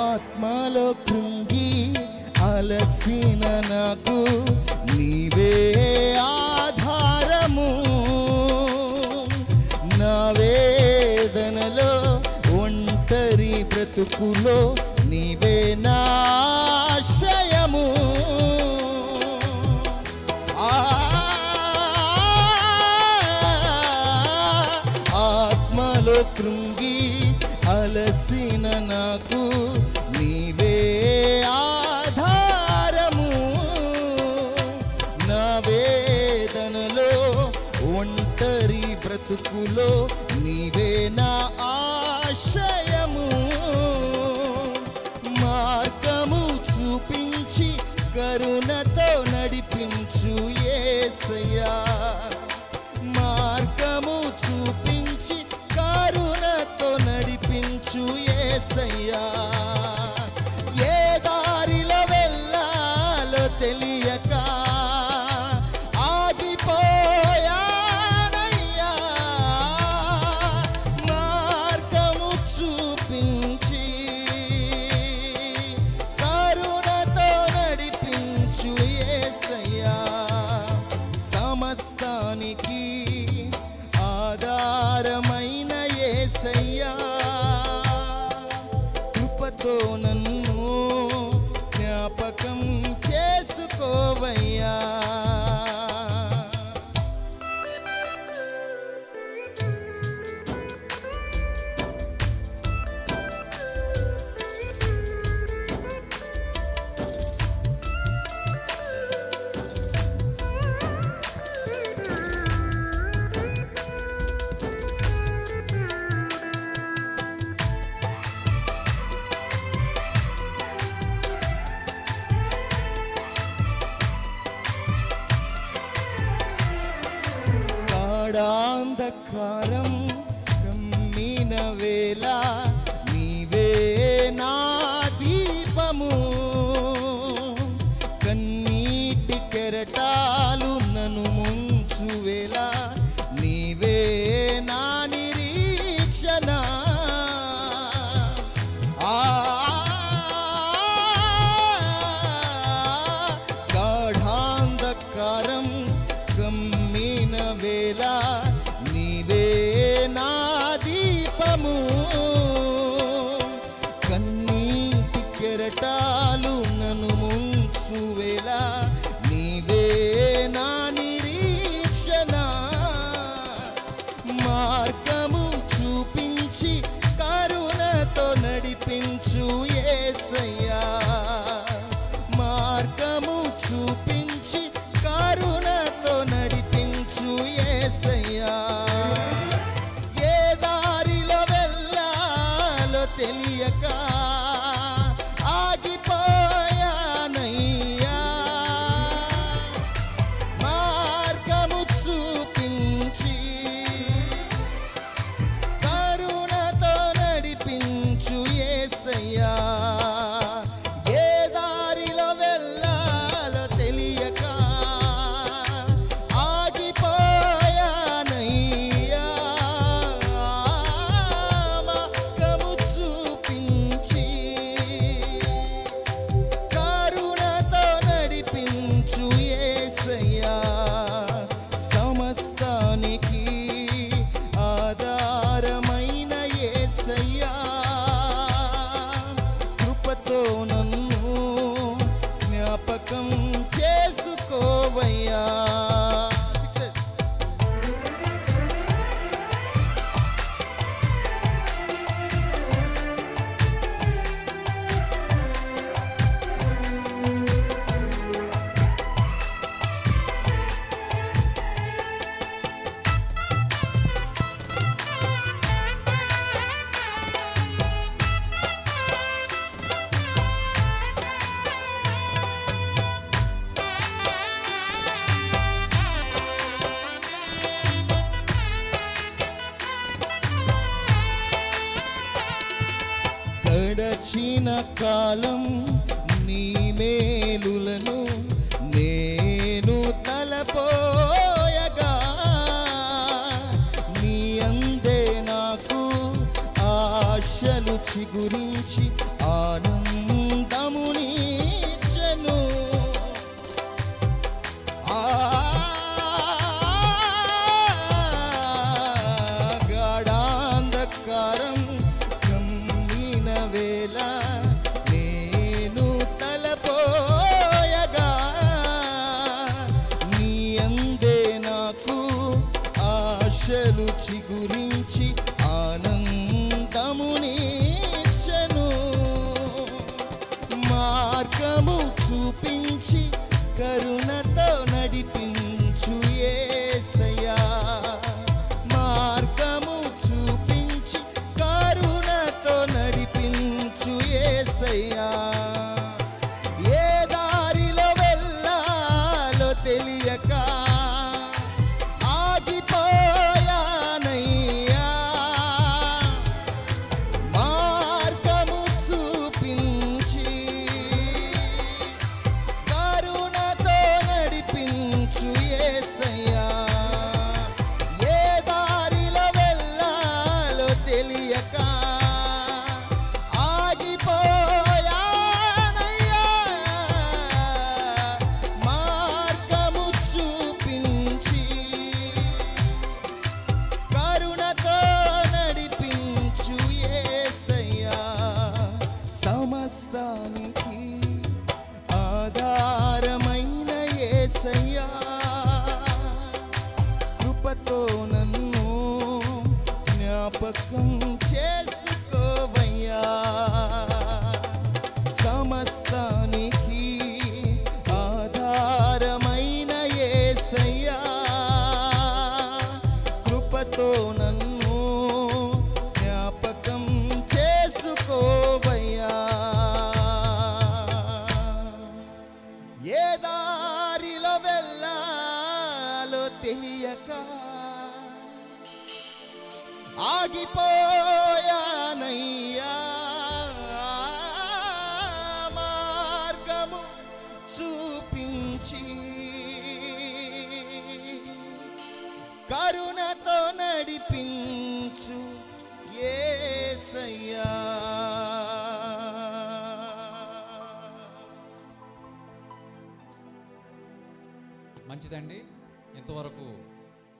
Speaker 6: ఆత్మలో కృంగి అలసిన నాకు నీవే ఆధారము, నా వేదనలో ఒంటరి బ్రతుకులో నీవే నా ఆశ్రయము. ఆత్మలో కృంగి అలసిన నాకు నీవే ఆధారము, నా వేదనలో ఒంటరి బ్రతుకులో నీవే నా ఆశ్రయము. మార్గము చూపించి కరుణతో నడిపించు యేసయ్యా, మార్గము చూపించి కరుణతో నడిపించు యేసయ్యా. ఏ దారిలో వెళ్ళాలో తెలియక ఆగిపోయానయ్యా, మార్గము చూపించి కరుణతో నడిపించు యేసయ్యా. సమస్తానికి ఆధారమైన యేసయ్యా, కృపతో నన్ను జ్ఞాపకం చేసుకోవయ్యా. గాఢాంధకారం కమ్మిన వేళ నీవే నా దీపము, కన్నీటి కెరటాలు నన్ను ముంచు వేళ నీవే నా నిరీక్షణ. గాఢాంధకారం కమ్మిన వేళ నీవే నా దీపము, గడిచిన కాలం నీ మేలులను నేను తలపోయగా నీ అందే నాకు ఆశలు చిగురించి ఆనందమునిచ్చెను. గాఢాంధకారం కమ్మిన వేళ నేను తలపోయగా నీ అందే నాకు ఆశలు చిగురించి ఆనందమునిచ్చెను. మార్గము చూపించి కరుణతో నడిపించు యేసయ్యా. మార్గము చూపించి కరుణతో నడిపించు యేసయ్యా. ఏ దారిలో వెళ్ళాలో తెలియక ఆగిపోయానయ్యా. మార్గము చూపించి కరుణతో నడిపించు యేసయ్యా. ఏ దారిలో వెళ్ళాలో తెలియక ఆగిపోయానయ్యా. మార్గము చూపించి కరుణతో నడిపించు యేసయ్యా. సమస్తానికి ఆధారమైన యేసయ్యా. కృపతో నన్ను జ్ఞాపకం చేసుకోవయ్యా. సమస్తానికి ఆధారమైన యేసయ్యా. కృపతో నన్ను జ్ఞాపకం చేసుకోవయ్యా. ఏ దారిలో వెళ్ళాలో తెలియక ఆగిపోయానయ్యా. మార్గము చూపించి కరుణతో నడిపించు యేసయ్యా.
Speaker 3: మంచిదండి. ఇంతవరకు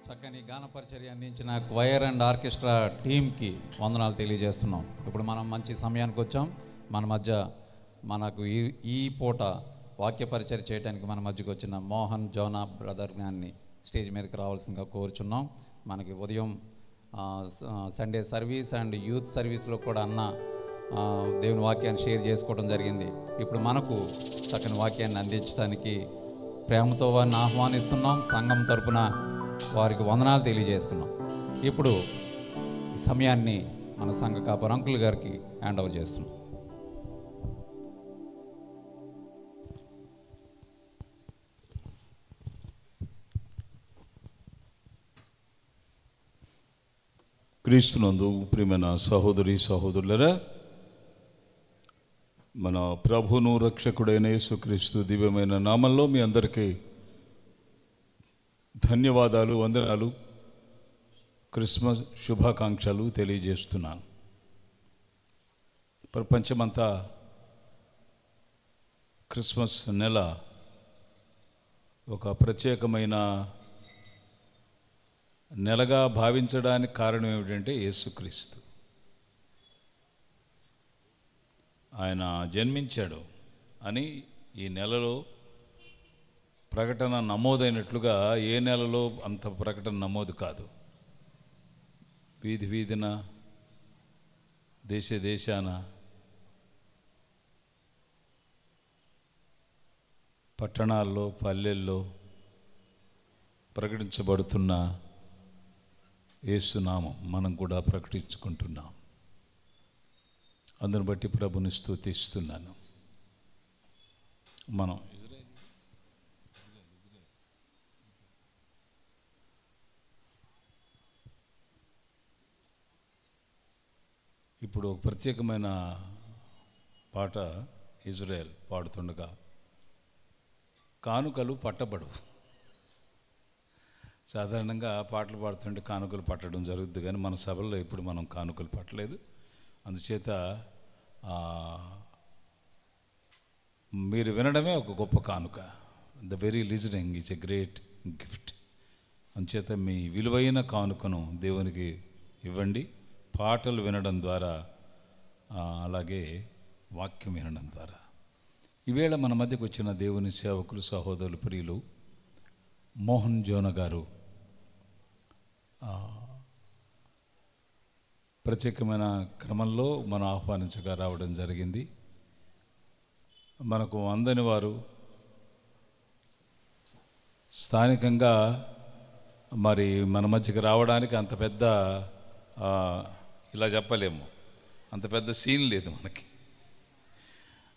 Speaker 3: చక్కని గాన పరిచర్య అందించిన క్వైర్ అండ్ ఆర్కెస్ట్రా టీంకి వందనాలు తెలియజేస్తున్నాం. ఇప్పుడు మనం మంచి సమయానికి వచ్చాం. మన మధ్య మనకు ఈ పూట వాక్య పరిచర్య చేయడానికి మన మధ్యకు వచ్చిన మోహన్ జోనా బ్రదర్ గారిని స్టేజ్ మీదకి రావాల్సిందిగా కోరుచున్నాం. మనకి ఉదయం సండే సర్వీస్ అండ్ యూత్ సర్వీస్లో కూడా అన్న దేవుని వాక్యాన్ని షేర్ చేసుకోవడం జరిగింది. ఇప్పుడు మనకు చక్కని వాక్యాన్ని అందించడానికి ప్రేమతో వారిని ఆహ్వానిస్తున్నాం. సంఘం తరపున వారికి వందనాలు తెలియజేస్తున్నాం. ఇప్పుడు ఈ సమయాన్ని మన సంఘ కాపర్ అంకుల్ గారికి హ్యాండ్ ఓవర్ చేస్తున్నాం.
Speaker 8: క్రీస్తునందు ప్రియమైన సహోదరి సహోదరులరా, మన ప్రభువును రక్షకుడైన యేసుక్రీస్తు దివ్యమైన నామంలో మీ అందరికీ ధన్యవాదాలు, వందనాలు, క్రిస్మస్ శుభాకాంక్షలు తెలియజేస్తున్నాను. ప్రపంచమంతా క్రిస్మస్ నెల ఒక ప్రత్యేకమైన నెలగా భావించడానికి కారణం ఏమిటంటే యేసుక్రీస్తు. ఆయన జన్మించాడు అని ఈ నెలలో ప్రకటన నమోదైనట్లుగా ఏ నెలలో అంత ప్రకటన నమోదు కాదు. వీధి వీధిన, దేశ దేశాన, పట్టణాల్లో, పల్లెల్లో ప్రకటించబడుతున్న యేసునామం మనం కూడా ప్రకటించుకుంటున్నాం. అందుని బట్టి ప్రభుని స్తుతిస్తున్నాను. మనం ఇప్పుడు ఒక ప్రత్యేకమైన పాట ఇజ్రాయెల్ పాడుతుండగా కానుకలు పట్టబడు. సాధారణంగా పాటలు పాడుతుంటే కానుకలు పట్టడం జరుగుతుంది, కానీ మన సభల్లో ఇప్పుడు మనం కానుకలు పట్టలేదు. అందుచేత మీరు వినడమే ఒక గొప్ప కానుక. The very listening is a great gift. అందుచేత మీ విలువైన కానుకను దేవునికి ఇవ్వండి. పాటలు వినడం ద్వారా, అలాగే వాక్యం వినడం ద్వారా. ఈవేళ మన మధ్యకు వచ్చిన దేవుని సేవకులు, సహోదరులు, ప్రియులు మోహన్ జోన గారు ప్రత్యేకమైన క్రమంలో మనం ఆహ్వానించగా రావడం జరిగింది. మనకు అందని వారు స్థానికంగా మరి మన మధ్యకి రావడానికి అంత పెద్ద ఇలా చెప్పలేము, అంత పెద్ద సీన్ లేదు మనకి.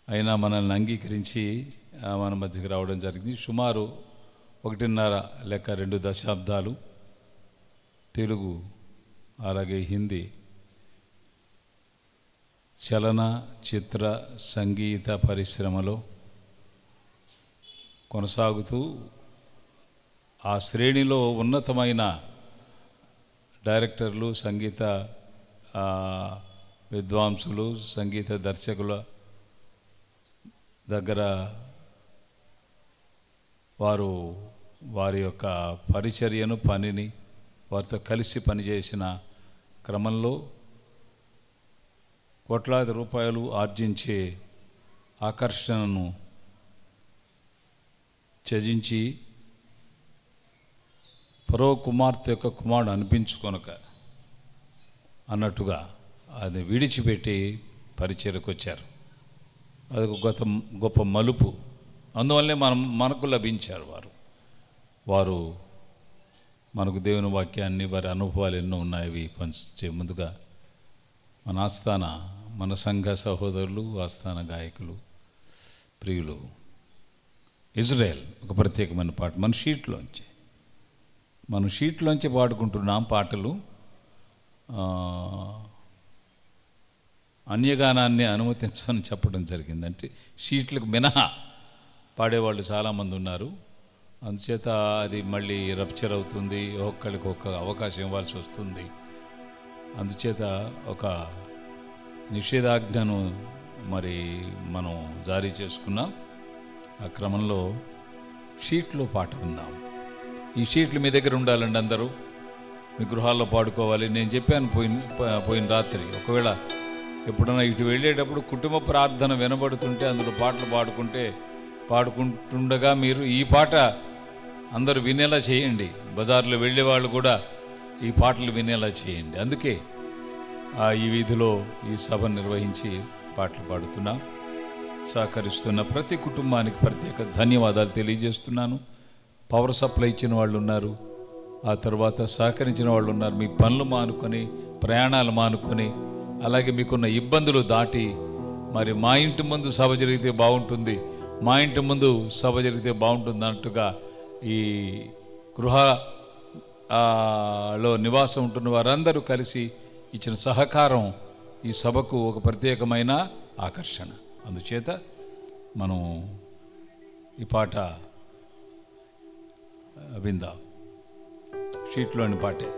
Speaker 8: అయినా మనల్ని అంగీకరించి మన మధ్యకి రావడం జరిగింది. సుమారు 1.5 లేక 2 దశాబ్దాలు తెలుగు అలాగే హిందీ చలన చిత్ర సంగీత పరిశ్రమలో కొనసాగుతూ ఆ శ్రేణిలో ఉన్నతమైన డైరెక్టర్లు, సంగీత విద్వాంసులు, సంగీత దర్శకుల దగ్గర వారు వారి యొక్క పరిచర్యను, పనిని వారితో కలిసి పనిచేసిన క్రమంలో కోట్లాది రూపాయలు ఆర్జించే ఆకర్షణను త్యజించి ఫరో కుమార్తె యొక్క కుమారుడు అనిపించుకొనక అన్నట్టుగా అది విడిచిపెట్టి పరిచర్యకు వచ్చారు. అది ఒక గొప్ప మలుపు. అందువల్లే మనకు లభించారు వారు మనకు దేవుని వాక్యాన్ని, వారి అనుభవాలు ఎన్నో ఉన్నాయి పంచే ముందుగా మన ఆస్థాన, మన సంఘ సహోదరులు, ఆస్థాన గాయకులు, ప్రియులు ఇజ్రాయెల్ ఒక ప్రత్యేకమైన పాట మన షీట్లోంచి పాడుకుంటున్నాం. పాటలు అన్యగానాన్ని అనుమతించమని చెప్పడం జరిగింది. అంటే షీట్లకు మినహా పాడేవాళ్ళు చాలామంది ఉన్నారు. అందుచేత అది మళ్ళీ రప్చర్ అవుతుంది, ఒక్కరికి ఒక అవకాశం ఇవ్వాల్సి వస్తుంది. అందుచేత ఒక నిషేధాజ్ఞను మరి మనం జారీ చేసుకున్నాం. ఆ క్రమంలో షీట్లో పాట విందాం. ఈ షీట్లు మీ దగ్గర ఉండాలండి, అందరూ మీ గృహాల్లో పాడుకోవాలి. నేను చెప్పాను పోయిన రాత్రి, ఒకవేళ ఎప్పుడైనా ఇటు వెళ్ళేటప్పుడు కుటుంబ ప్రార్థన వినబడుతుంటే అందులో పాటలు పాడుకుంటుండగా మీరు ఈ పాట అందరూ వినేలా చేయండి. బజార్లో వెళ్ళే వాళ్ళు కూడా ఈ పాటలు వినేలా చేయండి. అందుకే ఈ వీధిలో ఈ సభ నిర్వహించి పాటలు పాడుతున్నా. సహకరిస్తున్న ప్రతి కుటుంబానికి ప్రత్యేక ధన్యవాదాలు తెలియజేస్తున్నాను. పవర్ సప్లై ఇచ్చిన వాళ్ళు ఉన్నారు, ఆ తర్వాత సహకరించిన వాళ్ళు ఉన్నారు. మీ పనులు మానుకొని, ప్రయాణాలు మానుకొని, అలాగే మీకున్న ఇబ్బందులు దాటి మరి మా ఇంటి ముందు సభ జరిగితే బాగుంటుంది, మా ఇంటి ముందు సభ జరిగితే బాగుంటుంది అన్నట్టుగా ఈ గృహలో నివాసం ఉంటున్న వారందరూ కలిసి ఇచ్చిన సహకారం ఈ సభకు ఒక ప్రత్యేకమైన ఆకర్షణ. అందుచేత మనం ఈ పాట విందాం. షీట్లోని పాటే.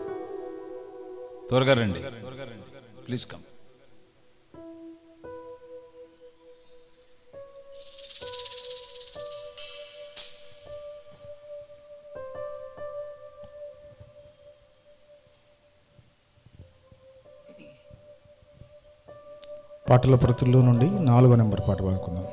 Speaker 8: త్వరగా రండి, ప్లీజ్ కమ్.
Speaker 7: పాటల ప్రతుల్లో నుండి 4వ నెంబర్ పాట పాడుకుందాం.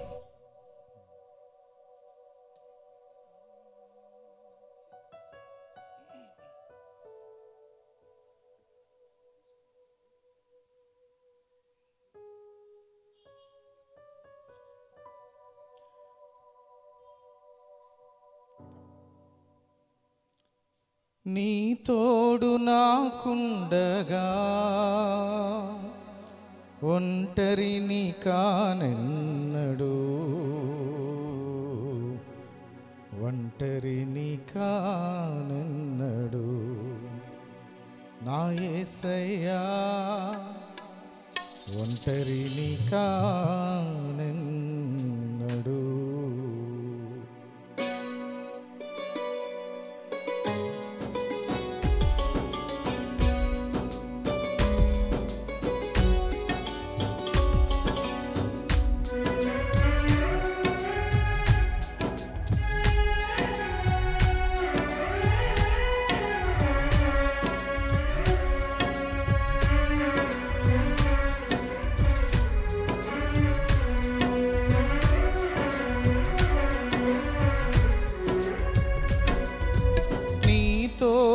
Speaker 6: నీ తోడు నాకుండగా ఒంటరిని కానెన్నడు, ఒంటరిని కానెన్నడు నా యేసయ్యా, ఒంటరిని కానెన్నడు.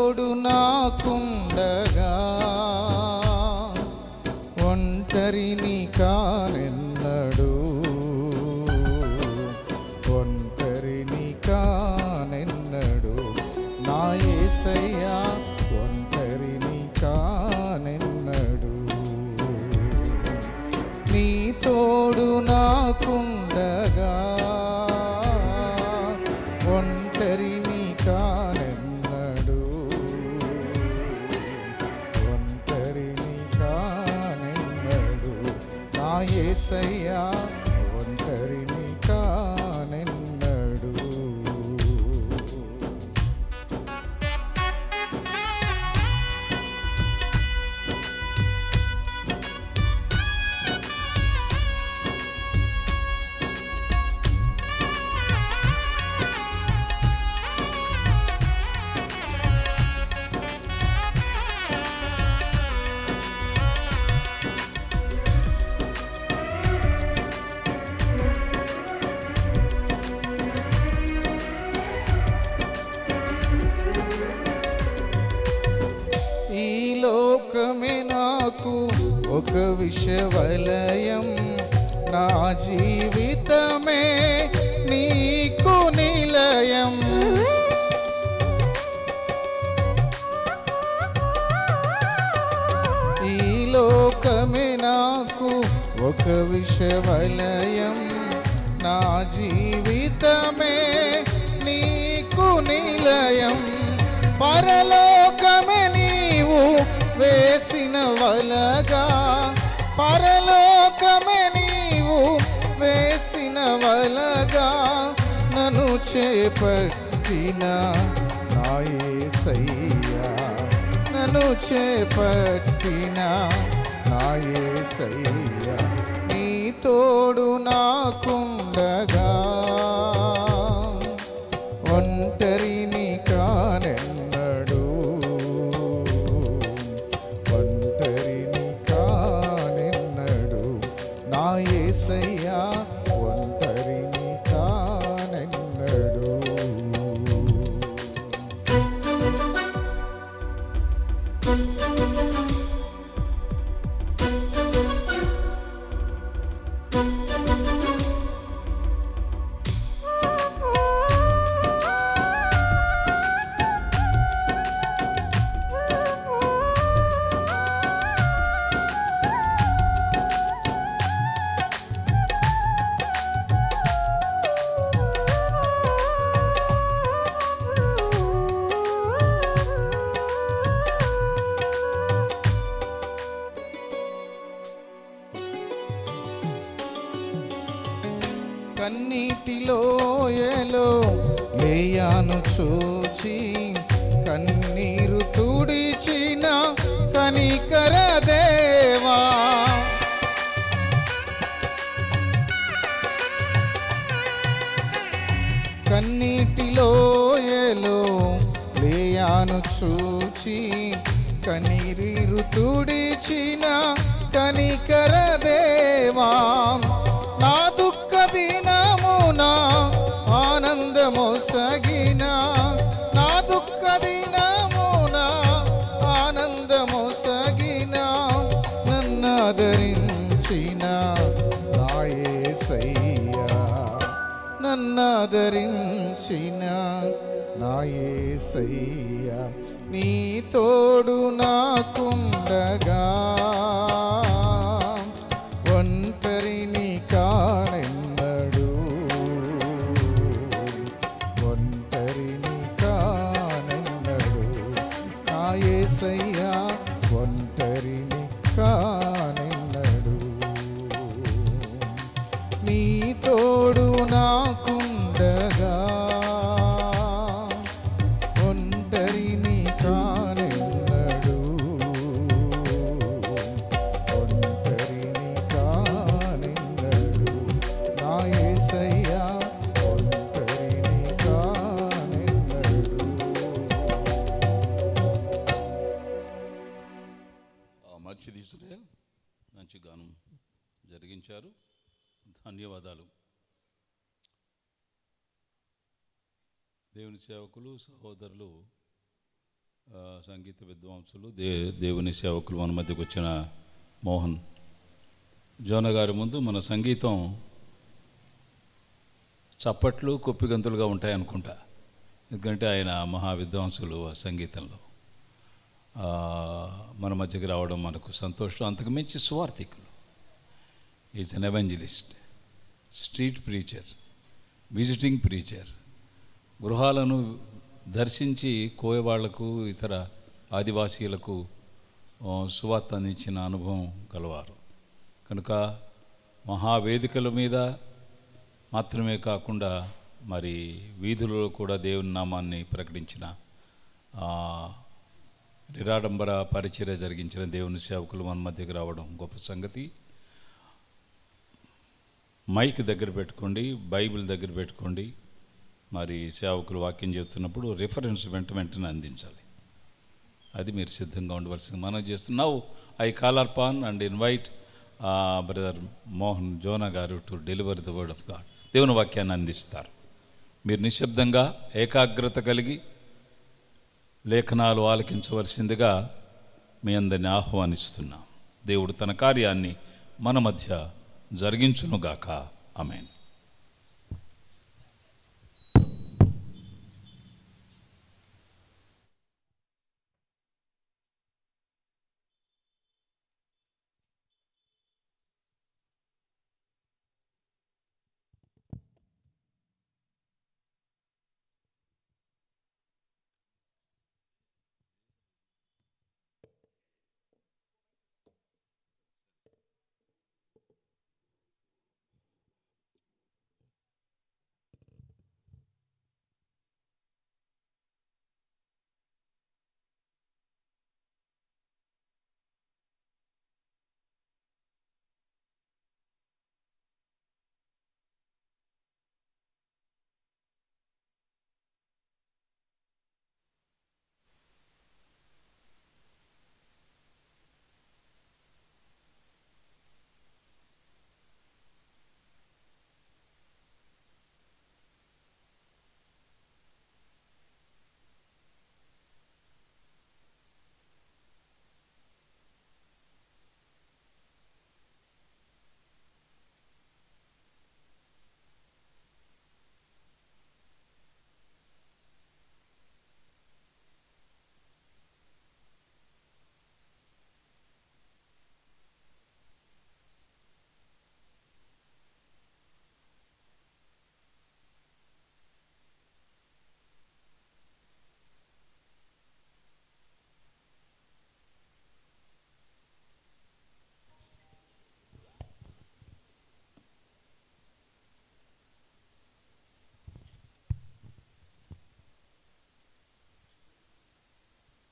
Speaker 6: తోడు నాకుండగా ఒంటరిని కానెన్నడు, ఒంటరిని కానెన్నడు. నా యేసయ్యా ఒంటరిని కానెన్నడు. నీ తోడు నాకుండగా ఒంటరిని కానెన్నడు, ఒంటరిని కానెన్నడు. నా యేసయ్యా ఒంటరిని కానెన్నడు. ఈ లోకమే నాకు ఒక విషవలయం, నా జీవితమే నీకు నిలయం. ఈ లోకమే నాకు ఒక విషవలయం, నా జీవితమే నీకు నిలయం. పరలోకమే నీవు వేసిన వలగా, పరలోకమే నీవు వేసిన వలగా, నన్ను చేపట్టిన నా యేసయ్యా, నన్ను చేపట్టిన నా యేసయ్యా. నీ తోడు నాకుండగా ఒంటరిని కానెన్నడు, ఒంటరిని కానెన్నడు. నా యేసయ్యా ఒంటరిని కానెన్నడు. కన్నీటిలోయలో లేయాను చూచి, కన్నీరు తుడిచిన కనికర దేవా. కన్నీటిలోయలో లేయాను చూచి, కన్నీరు తుడిచిన కనికర దేవా. నా దుఃఖ దినమున ఆనందమొసగిన, నా దుఃఖ దినమున ఆనందమొసగిన, నన్నాదరించిన నా యేసయ్యా, నన్నాదరించిన నా యేసయ్యా. నీ తోడు నాకుండగా ఒంటరిని కానెన్నడు, ఒంటరిని కానెన్నడు. నా యేసయ్యా ఒంటరిని కానెన్నడు. నీ తోడు నాకుండగా ఒంటరిని కానెన్నడు, ఒంటరిని కానెన్నడు. నా యేసయ్యా ఒంటరిని కానెన్నడు.
Speaker 8: మంచిది ఇస్రాయేల్, మంచి గానం జరిగించారు. ధన్యవాదాలు. దేవుని సేవకులు సహోదరులు సంగీత విద్వాంసులు దేవుని సేవకులు మన మధ్యకు వచ్చిన మోహన్ జోన గారి ముందు మన సంగీతం చప్పట్లు కొప్పిగంతులుగా ఉంటాయనుకుంటా. ఎందుకంటే ఆయన మహా విద్వాంసులు ఆ సంగీతంలో. మన మధ్యకి రావడం మనకు సంతోషం. అంతకు మించి సువార్థికులు. Is an evangelist, street preacher, visiting preacher. గృహాలను దర్శించి కోయవాళ్లకు ఇతర ఆదివాసీలకు సువార్త అందించిన అనుభవం గలవారు. కనుక మహావేదికల మీద మాత్రమే కాకుండా మరి వీధులలో కూడా దేవుని నామాన్ని ప్రకటించిన నిరాడంబర పరిచర్య జరిగించిన దేవుని సేవకులు మన మధ్యకి రావడం గొప్ప సంగతి. మైక్ దగ్గర పెట్టుకోండి, బైబిల్ దగ్గర పెట్టుకోండి. మరి సేవకులు వాక్యం చెప్తున్నప్పుడు రిఫరెన్స్ వెంటనే అందించాలి. అది మీరు సిద్ధంగా ఉండవలసింది మనం చేస్తున్నాం. I call upon and invite brother Mohan Jonah గారు to deliver the word of God. దేవుని వాక్యాన్ని అందిస్తారు. మీరు నిశ్శబ్దంగా ఏకాగ్రత కలిగి లేఖనాలు ఆలకించవలసిందిగా మీ అందరిని ఆహ్వానిస్తున్నాం. దేవుడు తన కార్యాన్ని మన మధ్య జరిగించునుగాక. ఆమేన్.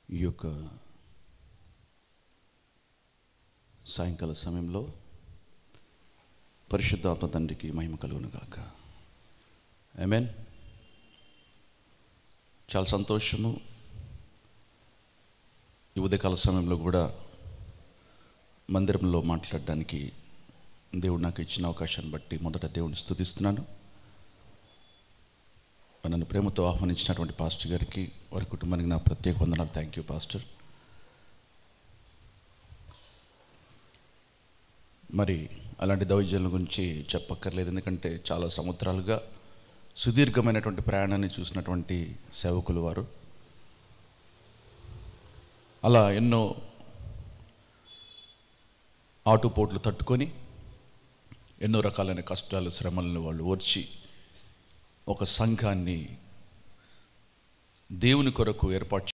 Speaker 9: ఈ యొక్క సాయంకాల సమయంలో పరిశుద్ధాత్మ తండ్రికి మహిమ కలుగునుగాక. ఆమేన్. చాలా సంతోషము. ఈ ఉదయకాల సమయంలో కూడా మందిరంలో మాట్లాడడానికి దేవుడు నాకు ఇచ్చిన అవకాశాన్ని బట్టి మొదట దేవుడిని స్తుతిస్తున్నాను. నన్ను ప్రేమతో ఆహ్వానించినటువంటి పాస్టర్ గారికి, వారి కుటుంబానికి నా ప్రత్యేక వందనాలు. Thank you pastor. మరి అలాంటి దైవజనుల గురించి చెప్పక్కర్లేదు, ఎందుకంటే చాలా సంవత్సరాలుగా సుదీర్ఘమైనటువంటి ప్రయాణాన్ని చూసినటువంటి సేవకులు వారు. అలా ఎన్నో ఆటుపోట్లు తట్టుకొని ఎన్నో రకాలైన కష్టాలు శ్రమలను వాళ్ళు ఓర్చి ఒక సంఘాన్ని దేవుని కొరకు ఏర్పాటు